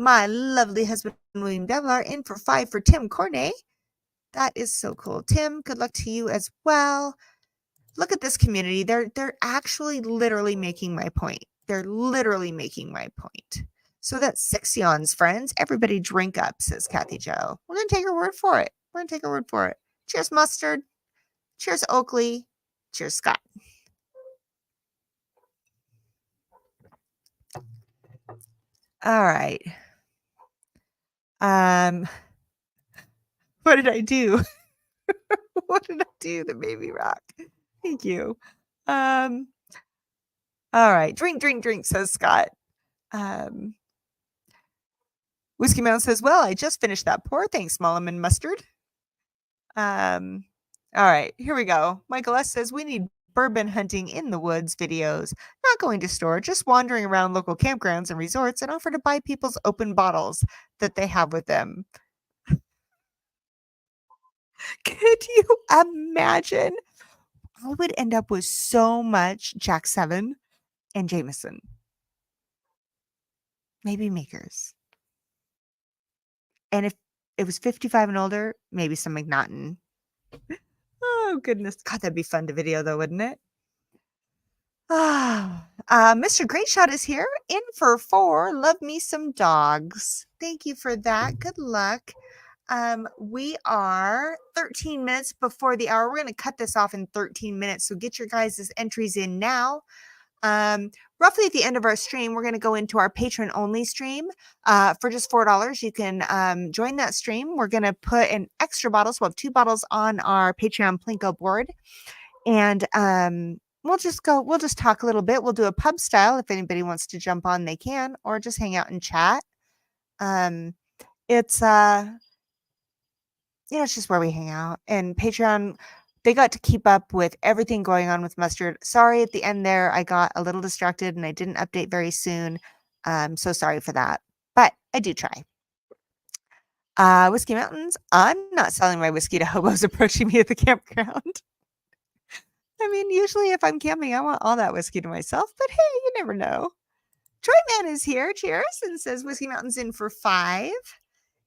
Speaker 1: my lovely husband, William Devlar, in for 5 for Tim Cornet. That is so cool. Tim, good luck to you as well. Look at this community. They're actually literally making my point. They're literally making my point. So that's 6 yawns, friends. Everybody drink up, says Cathy Jo. We're going to take her word for it. We're going to take her word for it. Cheers, Mustard. Cheers, Oakley. Cheers, Scott. All right. What did I do? What did I do that made me rock? Thank you. All right. Drink, says Scott. Whiskey Mountain says, well, I just finished that pour. Thanks, Malam and Mustard. All right, here we go. Michael S. says we need bourbon hunting in the woods videos, not going to store, just wandering around local campgrounds and resorts and offer to buy people's open bottles that they have with them. Could you imagine? I would end up with so much Jack 7 and Jameson. Maybe Makers. And if it was 55 and older, maybe some McNaughton. Oh, goodness. God, that'd be fun to video, though, wouldn't it? Mr. Greatshot is here, in for 4. Love me some dogs. Thank you for that. Good luck. We are 13 minutes before the hour. We're going to cut this off in 13 minutes. So get your guys' entries in now. Roughly at the end of our stream, we're going to go into our patron only stream. For just $4, you can join that stream. We're going to put an extra bottle. So we'll have 2 bottles on our Patreon Plinko board. And we'll just talk a little bit. We'll do a pub style. If anybody wants to jump on, they can, or just hang out and chat. It's it's just where we hang out. And Patreon, they got to keep up with everything going on with Mustard. Sorry, at the end there, I got a little distracted and I didn't update very soon. So sorry for that, but I do try. Whiskey Mountains, I'm not selling my whiskey to hobos approaching me at the campground. I mean, usually if I'm camping, I want all that whiskey to myself, but hey, you never know. Troy Man is here, cheers, and says Whiskey Mountain's in for 5.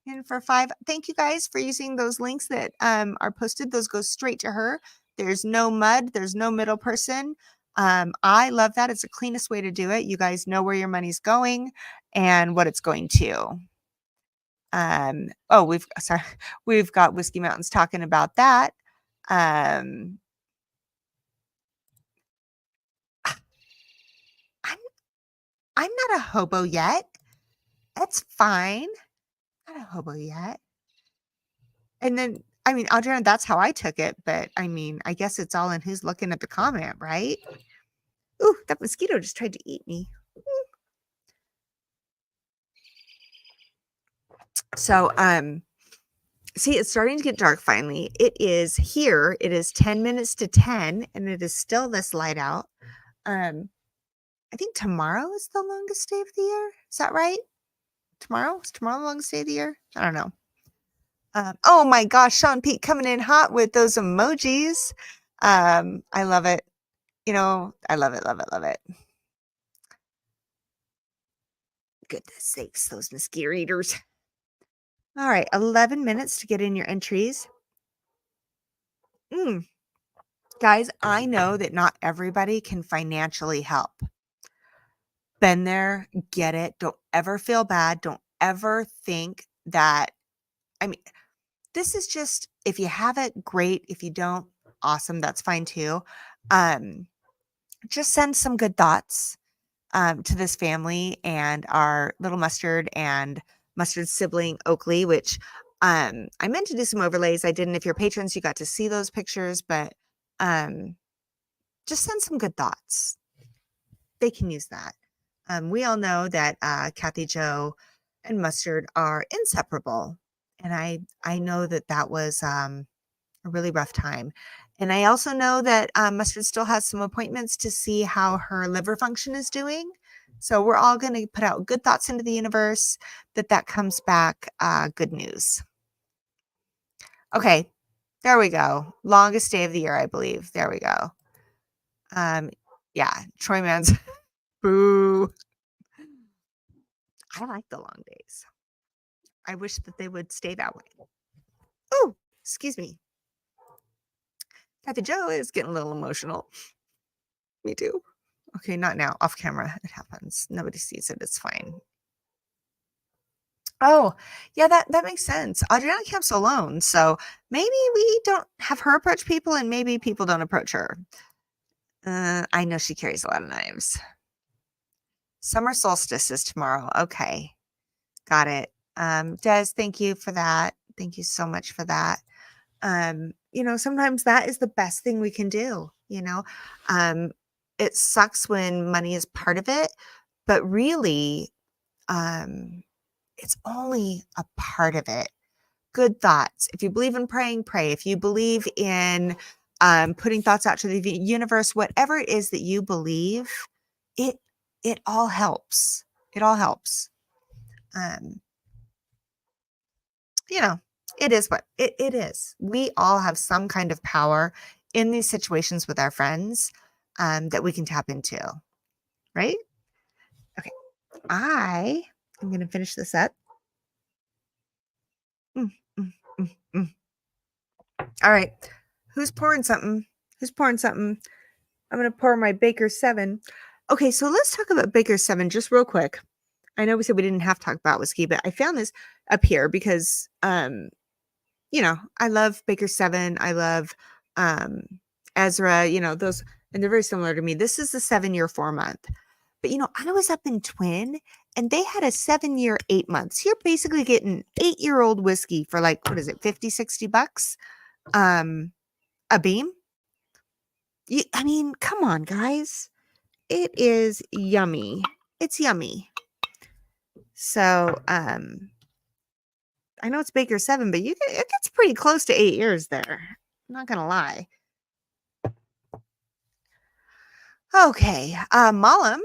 Speaker 1: In for 5. Thank you guys for using those links that are posted. Those go straight to her. There's no mud. There's no middle person. I love that. It's the cleanest way to do it. You guys know where your money's going and what it's going to. We've got Whiskey Mountains talking about that. I'm not a hobo yet. That's fine. Not a hobo yet. And then, I mean, Adriana, that's how I took it. But I mean, I guess it's all in who's looking at the comment, right? Ooh, that mosquito just tried to eat me. So, see, it's starting to get dark finally. It is here. It is 10 minutes to 10, and it is still this light out. I think tomorrow is the longest day of the year. Is that right? Is tomorrow the longest day of the year? I don't know. Oh my gosh, Sean Pete coming in hot with those emojis. I love it. I love it, love it, love it. Goodness sakes, those mosquito eaters. All right, 11 minutes to get in your entries. Guys, I know that not everybody can financially help. Been there, get it. Don't ever feel bad. Don't ever think that, I mean, this is just, if you have it, great. If you don't, awesome. That's fine too. Just send some good thoughts to this family and our little Mustard and Mustard's sibling, Oakley, which I meant to do some overlays. I didn't. If you're patrons, you got to see those pictures, but just send some good thoughts. They can use that. We all know that Cathy Jo and Mustard are inseparable. And I know that was a really rough time. And I also know that Mustard still has some appointments to see how her liver function is doing. So we're all going to put out good thoughts into the universe that comes back good news. Okay, there we go. Longest day of the year, I believe. There we go. Yeah, Troy Man's boo. I like the long days. I wish that they would stay that way. Oh, excuse me. Cathy Jo is getting a little emotional. Me too. Okay, not now. Off camera. It happens. Nobody sees it. It's fine. Oh, yeah, that makes sense. Adriana camps alone, so maybe we don't have her approach people, and maybe people don't approach her. I know she carries a lot of knives. Summer solstice is tomorrow. Okay, got it. Des, thank you for that. Thank you so much for that. Sometimes that is the best thing we can do. It sucks when money is part of it, but really, it's only a part of it. good thoughts, if you believe in praying, pray. If you believe in putting thoughts out to the universe, whatever it is that you believe, it all helps. It all helps. You know, it is what it is. We all have some kind of power in these situations with our friends that we can tap into, right? Okay, I am going to finish this up. Mm, mm, mm, mm. All right, who's pouring something? Who's pouring something? I'm going to pour my Baker 7. Okay, so let's talk about Baker 7 just real quick. I know we said we didn't have to talk about whiskey, but I found this up here because I love Baker 7. I love Ezra, those, and they're very similar to me. This is the 7-year 4-month. But I was up in Twin and they had a 7-year 8 months. You're basically getting 8-year-old whiskey for like, what is it, 50, $60? A beam. Come on, guys. It is yummy. It's yummy. So, I know it's Baker 7, but it gets pretty close to 8 years there. I'm not gonna lie. Okay, Malum.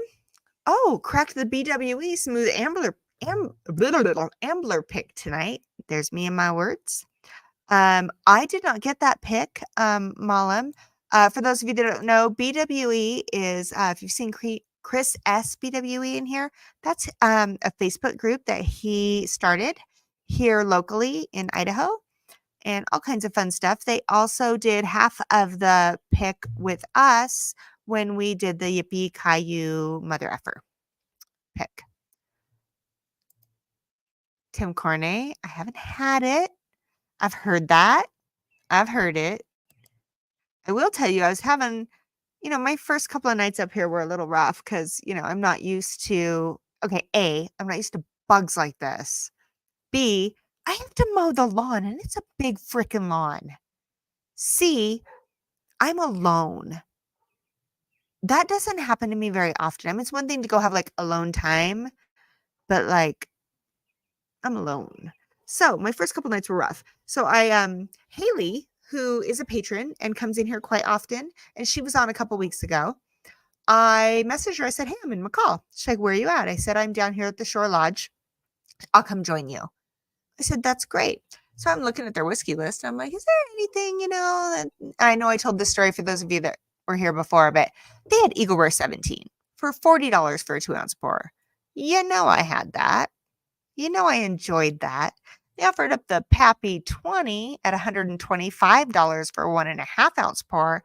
Speaker 1: Oh, cracked the BWE smooth ambler pick tonight. There's me and my words. I did not get that pick, Malum. For those of you that don't know, BWE is, if you've seen Chris S. BWE in here, that's a Facebook group that he started here locally in Idaho, and all kinds of fun stuff. They also did half of the pick with us when we did the Yippee Caillou Mother Effer pick. Tim Cornet, I haven't had it. I've heard that. I've heard it. I will tell you, I was having, my first couple of nights up here were a little rough because, I'm not used to, okay, A, I'm not used to bugs like this. B, I have to mow the lawn and it's a big freaking lawn. C, I'm alone. That doesn't happen to me very often. I mean, it's one thing to go have like alone time, but like I'm alone. So my first couple nights were rough. So Haley, who is a patron and comes in here quite often, and she was on a couple weeks ago. I messaged her. I said, "Hey, I'm in McCall." She's like, "Where are you at?" I said, "I'm down here at the Shore Lodge. I'll come join you." I said, "That's great." So I'm looking at their whiskey list. I'm like, "Is there anything, that I know I told this story for those of you that were here before, but they had Eagle Rare 17 for $40 for a 2-ounce pour. I had that. I enjoyed that. They offered up the Pappy 20 at $125 for a 1.5-ounce pour. And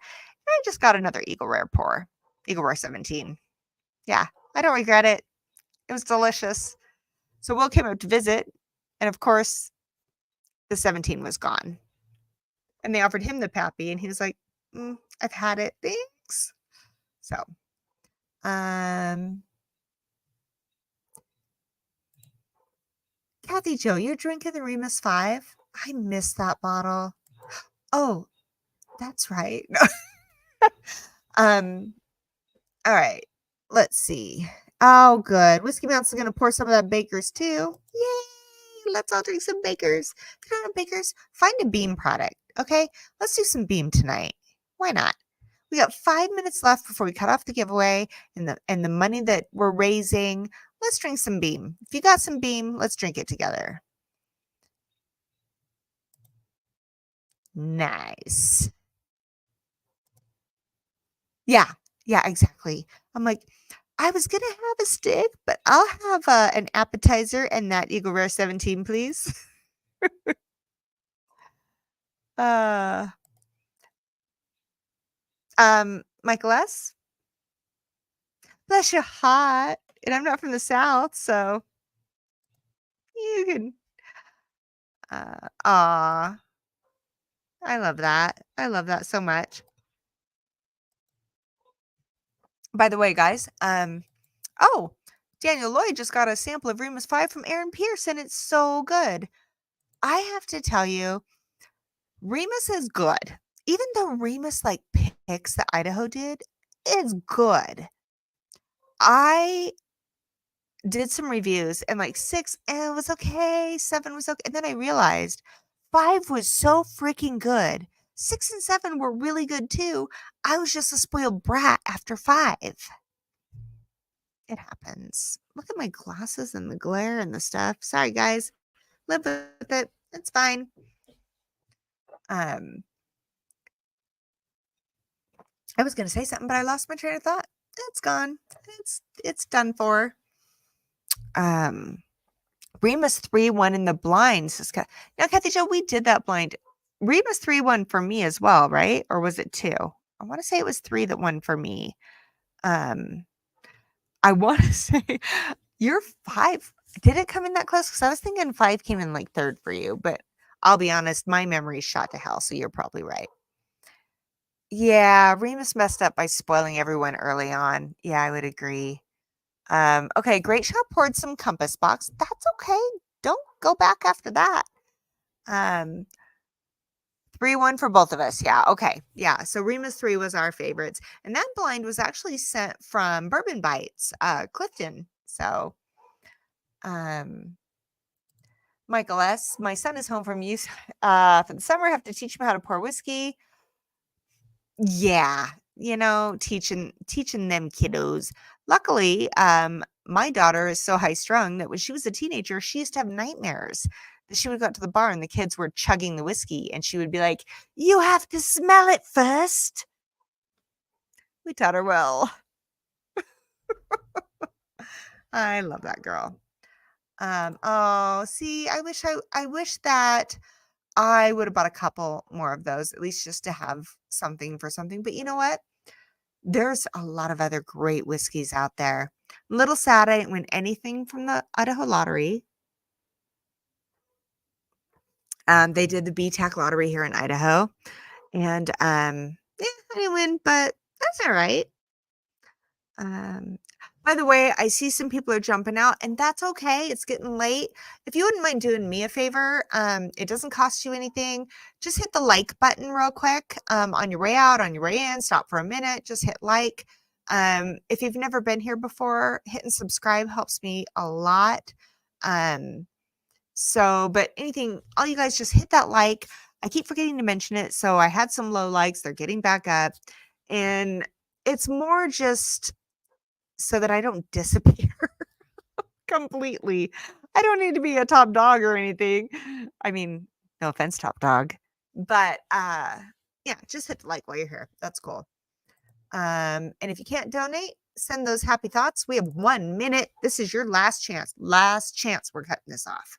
Speaker 1: I just got another Eagle Rare pour, Eagle Rare 17. Yeah, I don't regret it. It was delicious. So Will came up to visit, and of course, the 17 was gone. And they offered him the Pappy, and he was like, I've had it. Thanks. So, Cathy Jo, you're drinking the Remus 5? I missed that bottle. Oh, that's right. All right. Let's see. Oh, good. Whiskey Mouse is going to pour some of that Baker's too. Yay! Let's all drink some Baker's. If you don't have Baker's, find a Beam product. Okay? Let's do some Beam tonight. Why not? We got 5 minutes left before we cut off the giveaway and the money that we're raising. Let's drink some Beam. If you got some Beam, let's drink it together. Nice. Yeah, exactly. I'm like, I was going to have a stick, but I'll have an appetizer and that Eagle Rare 17, please. Michael S., bless your heart. And I'm not from the South, so you can. Aw. I love that. I love that so much. By the way, guys, Daniel Lloyd just got a sample of Remus 5 from Aaron Pierce, and it's so good. I have to tell you, Remus is good. Even the Remus picks that Idaho did is good. I did some reviews and 6, it was okay, 7 was okay. And then I realized 5 was so freaking good. 6 and 7 were really good too. I was just a spoiled brat after 5. It happens. Look at my glasses and the glare and the stuff. Sorry, guys. Live with it. It's fine. I was gonna say something, but I lost my train of thought. It's gone. It's done for. Remus 3-1 in the blinds. Now, Cathy Jo, we did that blind. Remus 3-1 for me as well, right? Or was it 2? I want to say it was 3 that won for me. I want to say you're 5. Did it come in that close? Because I was thinking 5 came in like 3rd for you, but I'll be honest, my memory's shot to hell, so you're probably right. Yeah, Remus messed up by spoiling everyone early on. Yeah, I would agree. Okay, Great Shot poured some Compass Box. That's okay. Don't go back after that. 3-1 for both of us. Yeah, okay. Yeah, so Remus 3 was our favorites. And that blind was actually sent from Bourbon Bites, Clifton. So, Michael S., my son is home from use for the summer. I have to teach him how to pour whiskey. Yeah, teaching them kiddos. Luckily, my daughter is so high strung that when she was a teenager, she used to have nightmares that she would go out to the bar and the kids were chugging the whiskey and she would be like, "You have to smell it first." We taught her well. I love that girl. Oh, see, I wish that I would have bought a couple more of those, at least just to have something for something. But you know what? There's a lot of other great whiskeys out there. I'm a little sad I didn't win anything from the Idaho lottery. They did the BTAC lottery here in Idaho, and yeah, I didn't win, but that's all right. By the way, I see some people are jumping out, and that's okay. It's getting late. If you wouldn't mind doing me a favor, it doesn't cost you anything. Just hit the like button real quick on your way out, on your way in. Stop for a minute. Just hit like. If you've never been here before, hitting subscribe helps me a lot. But anything, all you guys just hit that like. I keep forgetting to mention it. So I had some low likes. They're getting back up. And it's more just so that I don't disappear completely. I don't need to be a top dog or anything. I mean, no offense, top dog. But yeah, just hit the like while you're here. That's cool. And if you can't donate, send those happy thoughts. We have 1 minute. This is your last chance. Last chance. We're cutting this off.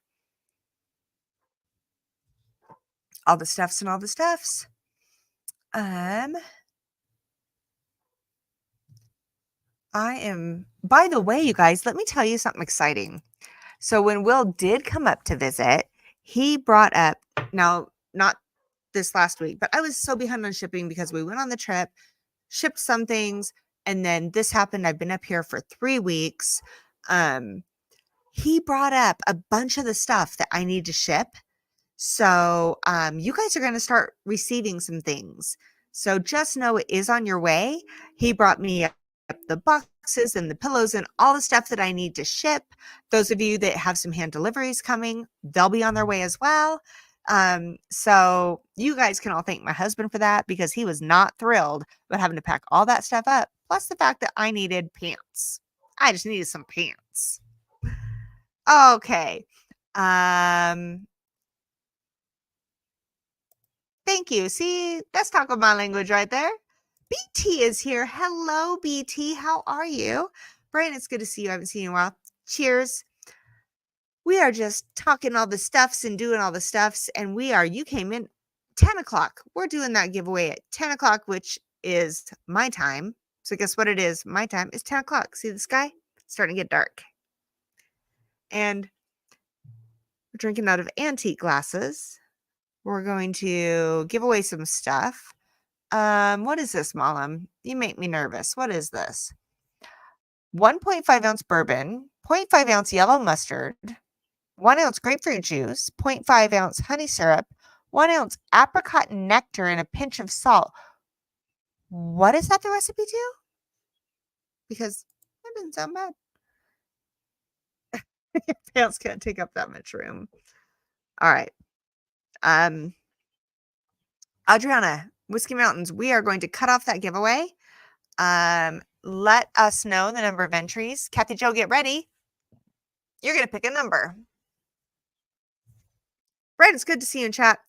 Speaker 1: All the stuffs and all the stuffs. By the way, you guys, let me tell you something exciting. So when Will did come up to visit, he brought up, now, not this last week, but I was so behind on shipping because we went on the trip, shipped some things, and then this happened. I've been up here for 3 weeks. He brought up a bunch of the stuff that I need to ship. So you guys are going to start receiving some things. So just know it is on your way. He brought me up the boxes and the pillows and all the stuff that I need to ship. Those of you that have some hand deliveries coming, they'll be on their way as well. So you guys can all thank my husband for that because he was not thrilled about having to pack all that stuff up. Plus the fact that I needed pants. I just needed some pants. Okay. Thank you. See, that's talking my language right there. BT is here. Hello, BT. How are you? Brian, it's good to see you. I haven't seen you in a while. Cheers. We are just talking all the stuffs and doing all the stuffs. And you came in 10 o'clock. We're doing that giveaway at 10 o'clock, which is my time. So guess what it is? My time is 10 o'clock. See the sky? It's starting to get dark. And we're drinking out of antique glasses. We're going to give away some stuff. What is this, Malam? You make me nervous. What is this? 1.5 ounce bourbon, 0.5 ounce yellow mustard, 1 ounce grapefruit juice, 0.5 ounce honey syrup, 1 ounce apricot nectar, and a pinch of salt. What is that the recipe to? Because that doesn't sound bad. Your pants can't take up that much room. All right. Adriana, Whiskey Mountains, we are going to cut off that giveaway. Let us know the number of entries. Cathy Jo, get ready. You're going to pick a number. Brad, it's good to see you in chat.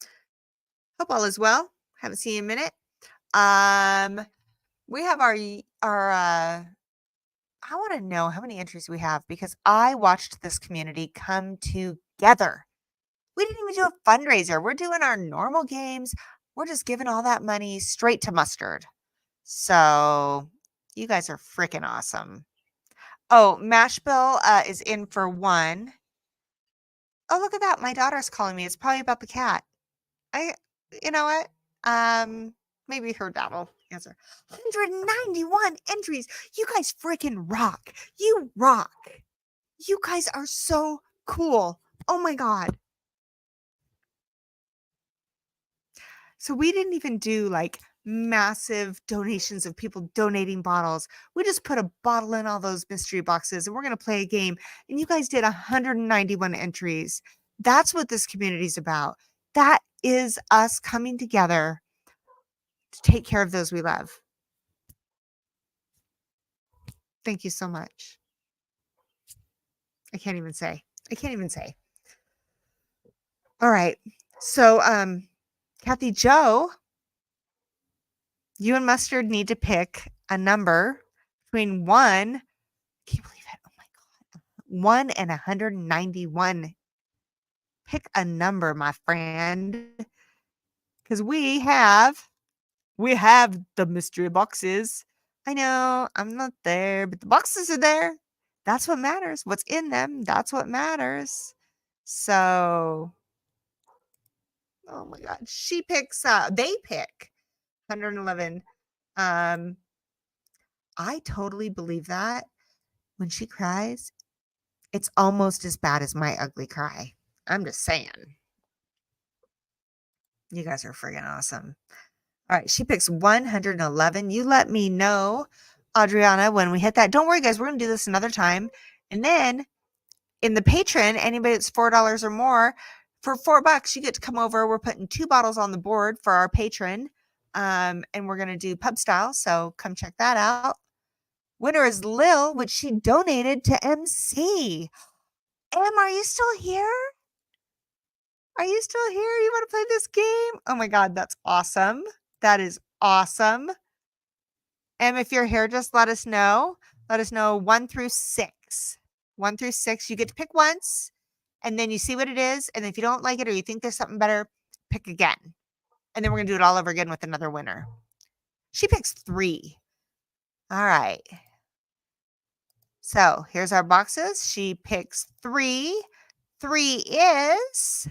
Speaker 1: Hope all is well. Haven't seen you in a minute. We have our I want to know how many entries we have because I watched this community come together. We didn't even do a fundraiser. We're doing our normal games. We're just giving all that money straight to Mustard. So you guys are freaking awesome. Oh, Mashbill is in for 1. Oh, look at that. My daughter's calling me. It's probably about the cat. You know what? Maybe her dad will answer. 191 entries. You guys freaking rock. You rock. You guys are so cool. Oh my God. So we didn't even do like massive donations of people donating bottles. We just put a bottle in all those mystery boxes and we're going to play a game. And you guys did 191 entries. That's what this community is about. That is us coming together to take care of those we love. Thank you so much. I can't even say. All right. So, Cathy Jo, you and Mustard need to pick a number between 1, can you believe it? Oh my God. 1 and 191. Pick a number, my friend. Because we have the mystery boxes. I know I'm not there, but the boxes are there. That's what matters. What's in them, that's what matters. So, oh my God. They pick 111. I totally believe that when she cries, it's almost as bad as my ugly cry. I'm just saying. You guys are friggin' awesome. All right, she picks 111. You let me know, Adriana, when we hit that. Don't worry, guys. We're going to do this another time. And then in the patron, anybody that's $4 or more, for $4, you get to come over. We're putting 2 bottles on the board for our patron. And we're going to do pub style. So come check that out. Winner is Lil, which she donated to MC. Em, are you still here? Are you still here? You want to play this game? Oh my God, that's awesome. That is awesome. Em, if you're here, just let us know. Let us know 1 through 6. 1 through 6, you get to pick once, and then you see what it is. And if you don't like it or you think there's something better, pick again. And then we're going to do it all over again with another winner. She picks 3. All right. So here's our boxes. She picks 3. 3 is...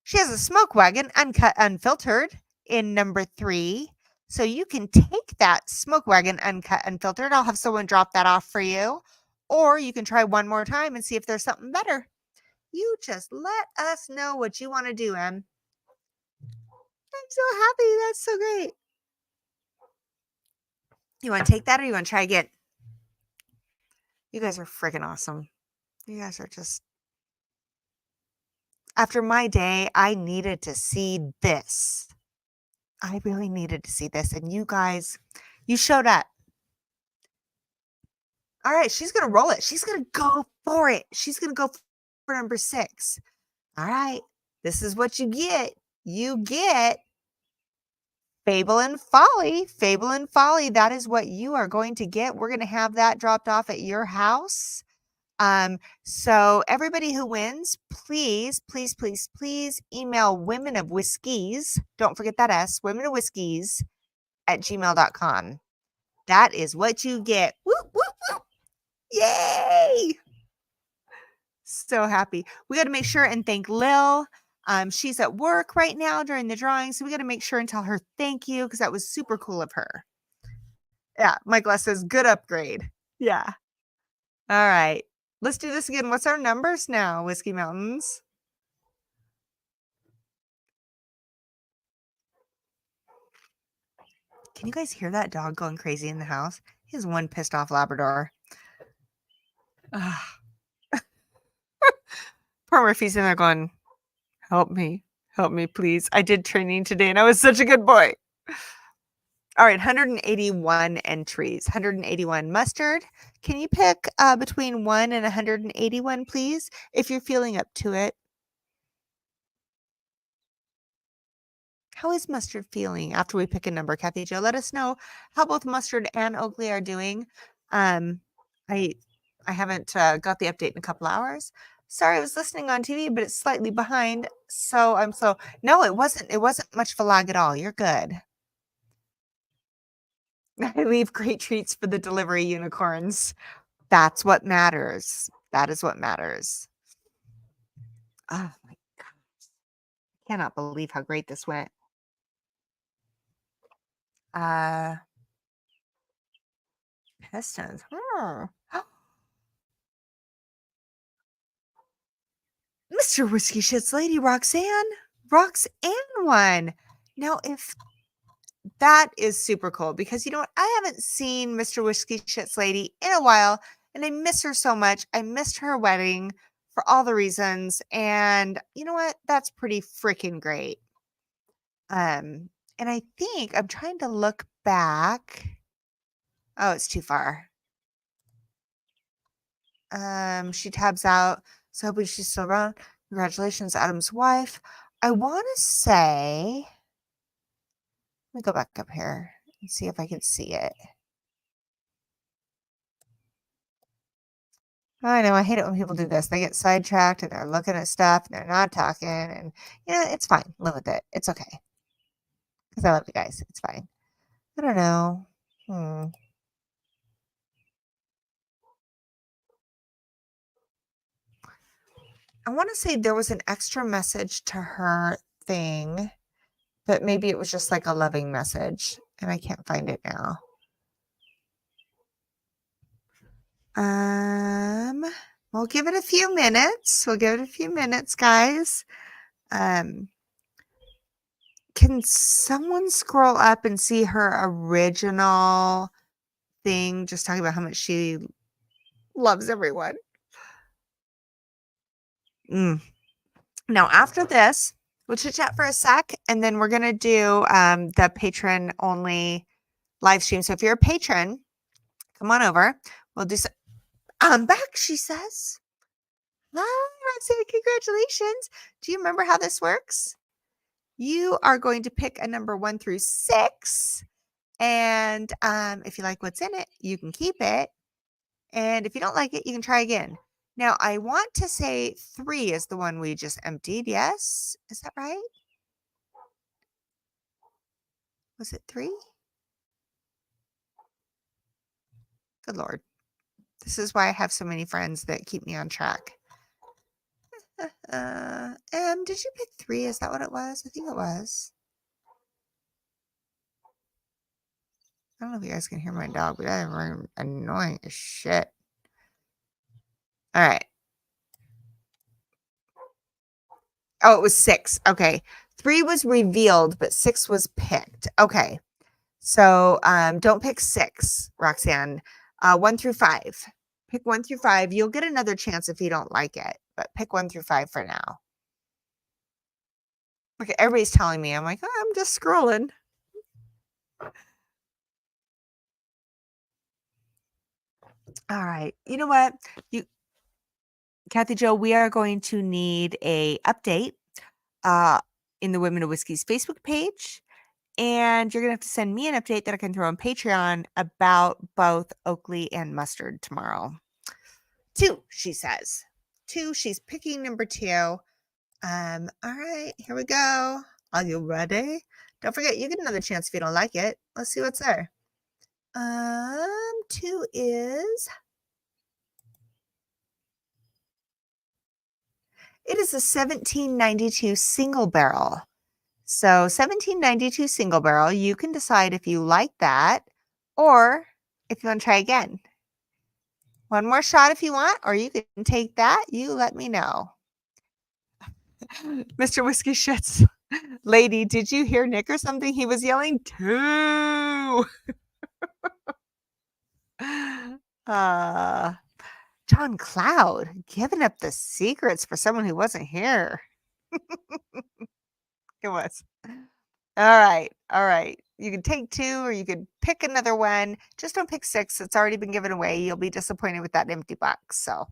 Speaker 1: She has a smoke wagon, uncut, unfiltered, in number 3. So you can take that smoke wagon, uncut, unfiltered. I'll have someone drop that off for you. Or you can try one more time and see if there's something better. You just let us know what you want to do, Em. I'm so happy. That's so great. You want to take that or you want to try again? You guys are freaking awesome. You guys are just... After my day, I needed to see this. I really needed to see this. And you guys, you showed up. All right, she's going to roll it. She's going to go for it. She's going to go for number 6. All right, this is what you get. You get Fable and Folly. Fable and Folly, that is what you are going to get. We're going to have that dropped off at your house. So everybody who wins, please, please, please, please email Women of Whiskies. Don't forget that S, Women of Whiskies @gmail.com. That is what you get. Whoop, whoop, whoop. Yay! So happy. We got to make sure and thank Lil. She's at work right now during the drawing. So we got to make sure and tell her thank you because that was super cool of her. Yeah, Michael says good upgrade. Yeah. All right. Let's do this again. What's our numbers now, Whiskey Mountains? Can you guys hear that dog going crazy in the house? He has one pissed off Labrador. Poor Murphy's in there going, Help me. Help me, please. I did training today and I was such a good boy. All right, 181 entries. 181 mustard. Can you pick between 1 and 181, please, if you're feeling up to it? How is mustard feeling after we pick a number, Cathy Jo? Let us know how both mustard and Oakley are doing. Um, I I haven't got the update in a couple hours. Sorry, I was listening on TV, but it's slightly behind. So I'm slow. No, it wasn't. It wasn't much of a lag at all. You're good. I leave great treats for the delivery unicorns. That's what matters. That is what matters. Oh my God. I cannot believe how great this went. Uh Pistons. Mr. Whiskey Shits Lady Roxanne. Roxanne won. Now, if that is super cool because you know what? I haven't seen Mr. Whiskey Shits Lady in a while and I miss her so much. I missed her wedding for all the reasons. And you know what? That's pretty freaking great. And I think I'm trying to look back. Oh, it's too far. She tabs out. So hopefully she's still around. Congratulations, Adam's wife. I want to say, let me go back up here and see if I can see it. I know, I hate it when people do this. They get sidetracked and they're looking at stuff and they're not talking. And, it's fine. Live with it. It's okay. Because I love you guys. It's fine. I don't know. I want to say there was an extra message to her thing, but maybe it was just like a loving message. And I can't find it now. We'll give it a few minutes. Guys. Can someone scroll up and see her original thing? Just talking about how much she loves everyone. Now, after this, we'll chit chat for a sec, and then we're going to do the patron only live stream. So if you're a patron, come on over. We'll do some. I'm back, she says. Hi, Roxanne, congratulations. Do you remember how this works? You are going to pick a number 1 through 6. And if you like what's in it, you can keep it. And if you don't like it, you can try again. Now, I want to say 3 is the one we just emptied. Yes? Is that right? Was it 3? Good Lord. This is why I have so many friends that keep me on track. Did you pick 3? Is that what it was? I think it was. I don't know if you guys can hear my dog, but I'm annoying as shit. All right. Oh, it was 6. Okay. 3 was revealed, but 6 was picked. Okay. So don't pick 6, Roxanne. 1 through 5. Pick 1 through 5. You'll get another chance if you don't like it, but pick 1 through 5 for now. Okay, everybody's telling me. I'm like, oh, I'm just scrolling. All right. You know what? Cathy Jo, we are going to need a update in the Women of Whiskey's Facebook page. And you're going to have to send me an update that I can throw on Patreon about both Oakley and mustard tomorrow. 2, she says. 2, she's picking number 2. All right, here we go. Are you ready? Don't forget, you get another chance if you don't like it. Let's see what's there. 2 is... It is a 1792 single barrel. So 1792 single barrel, you can decide if you like that or if you want to try again. One more shot if you want, or you can take that. You let me know. Mr. Whiskey Shits. Lady, did you hear Nick or something? He was yelling, 2. John Cloud, giving up the secrets for someone who wasn't here. It was. All right. You can take 2 or you could pick another one. Just don't pick 6. It's already been given away. You'll be disappointed with that empty box. So,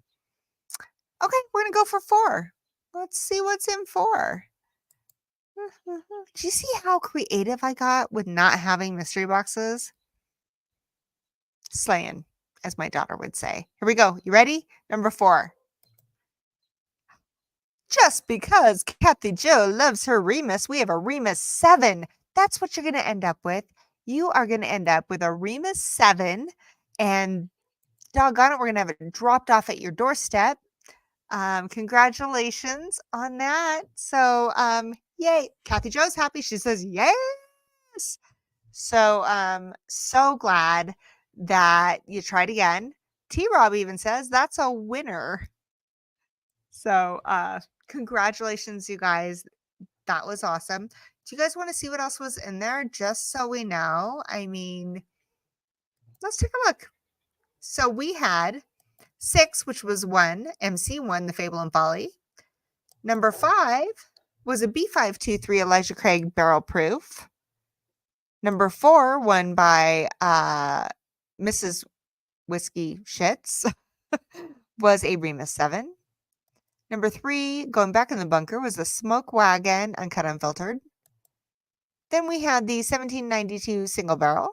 Speaker 1: okay, we're going to go for 4. Let's see what's in 4. Do you see how creative I got with not having mystery boxes? Slaying, as my daughter would say. Here we go. You ready? Number 4. Just because Cathy Jo loves her Remus, we have a Remus 7. That's what you're going to end up with. You are going to end up with a Remus 7, and doggone it, we're going to have it dropped off at your doorstep. Congratulations on that. So, yay. Cathy Jo's happy. She says, yes. So, so glad that you tried again. T-Rob even says that's a winner. So, congratulations, you guys. That was awesome. Do you guys want to see what else was in there? Just so we know. I mean, let's take a look. So we had 6, which was 1, MC1, The Fable and Folly. Number 5 was a B523 Elijah Craig Barrel Proof. Number 4, won by Mrs. Whiskey Shits, was a Remus 7. Number 3, going back in the bunker, was the Smoke Wagon Uncut Unfiltered. Then we had the 1792 Single Barrel.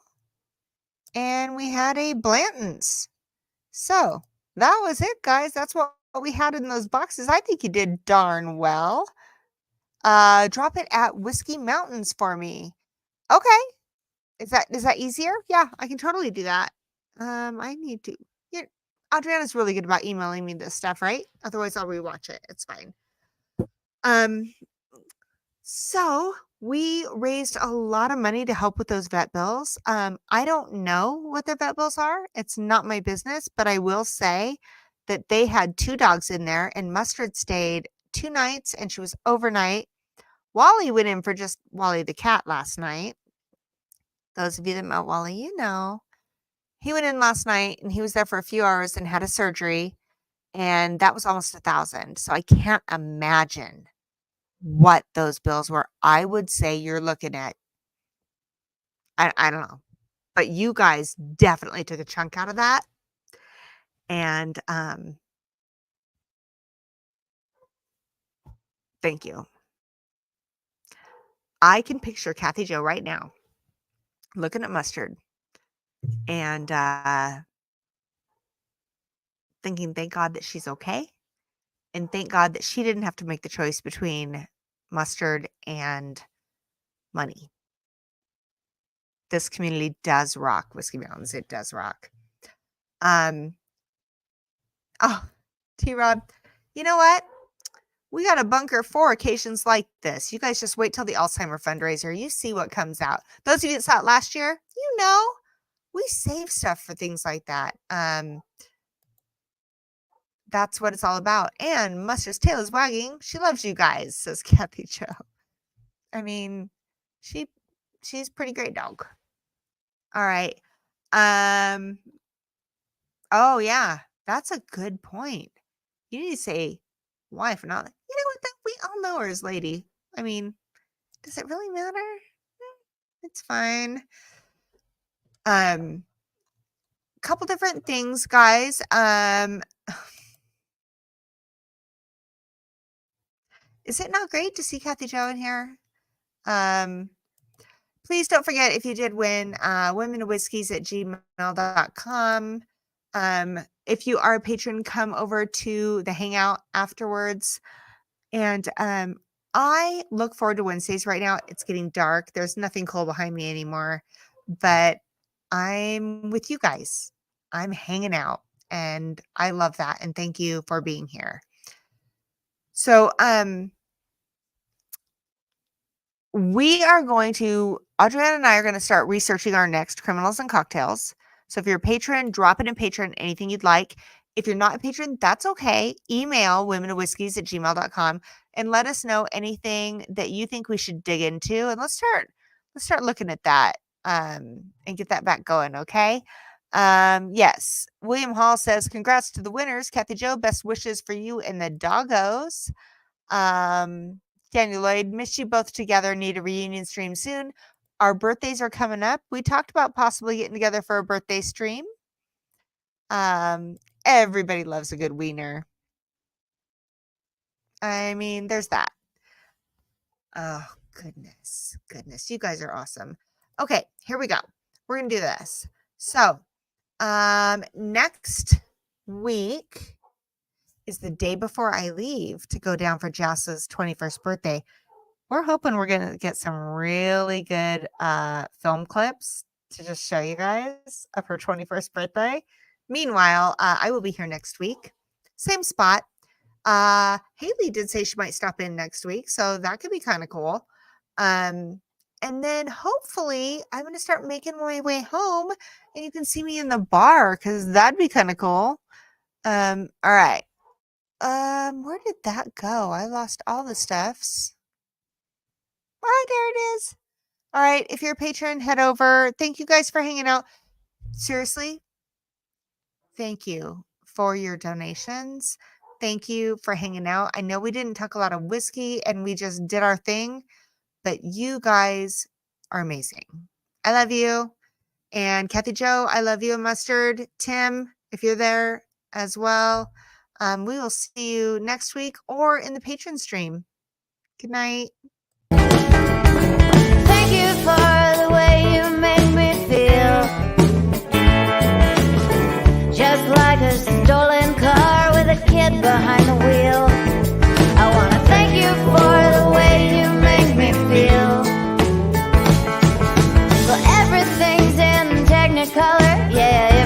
Speaker 1: And we had a Blanton's. So that was it, guys. That's what we had in those boxes. I think you did darn well. Drop it at Whiskey Mountains for me. Okay. Is that easier? Yeah, I can totally do that. I need to. Yeah, Adriana's really good about emailing me this stuff, right? Otherwise, I'll rewatch it. It's fine. So we raised a lot of money to help with those vet bills. I don't know what their vet bills are. It's not my business, but I will say that they had 2 dogs in there, and Mustard stayed 2 nights, and she was overnight. Wally went in for just Wally the cat last night. Those of you that met Wally, you know. He went in last night, and he was there for a few hours and had a surgery, and that was almost $1,000. So I can't imagine what those bills were. I would say you're looking at, I don't know, but you guys definitely took a chunk out of that. And thank you. I can picture Cathy Jo right now looking at Mustard and thinking, thank God that she's okay. And thank God that she didn't have to make the choice between Mustard and money. This community does rock Whiskey Mountains. It does rock. Oh, T-Rob, you know what? We got a bunker for occasions like this. You guys just wait till the Alzheimer fundraiser. You see what comes out. Those of you that saw it last year, you know, we save stuff for things like that. That's what it's all about. And Mustard's tail is wagging. She loves you guys, says Cathy Jo. I mean, she's a pretty great dog. All right. Oh yeah, that's a good point. You need to say wife, not, you know what, that we all know her as lady. I mean, does it really matter? It's fine. Couple different things, guys. Is it not great to see Cathy Jo in here? Please don't forget, if you did win, womenandwhiskies@gmail.com. If you are a patron, come over to the hangout afterwards. And I look forward to Wednesdays. Right now, it's getting dark. There's nothing cool behind me anymore. But I'm with you guys. I'm hanging out. And I love that. And thank you for being here. So we are going to, Adriana and I are going to start researching our next criminals and cocktails. So if you're a patron, drop it in patron, anything you'd like. If you're not a patron, that's okay. Email womenandwhiskies@gmail.com and let us know anything that you think we should dig into. And let's start looking at that and get that back going, okay? Yes. William Hall says, congrats to the winners. Cathy Jo, best wishes for you and the doggos. Daniel Lloyd, missed you both together. Need a reunion stream soon. Our birthdays are coming up. We talked about possibly getting together for a birthday stream. Everybody loves a good wiener. I mean, there's that. Oh, goodness. You guys are awesome. Okay, here we go. We're going to do this. So, next week is the day before I leave to go down for Jas's 21st birthday. We're hoping we're going to get some really good film clips to just show you guys of her 21st birthday. Meanwhile, I will be here next week. Same spot. Haley did say she might stop in next week, so that could be kind of cool. And then hopefully I'm going to start making my way home and you can see me in the bar because that'd be kind of cool. All right. Where did that go? I lost all the stuffs. Ah, there it is. All right. If you're a patron, head over. Thank you guys for hanging out. Seriously, thank you for your donations. Thank you for hanging out. I know we didn't talk a lot of whiskey and we just did our thing, but you guys are amazing. I love you. And Cathy Jo, I love you. Mustard, Tim, if you're there as well. We will see you next week or in the patron stream. Good night.
Speaker 2: Thank you for the way you make me feel. Just like a stolen car with a kid behind the wheel. I want to thank you for the way you make me feel. So everything's in Technicolor, yeah.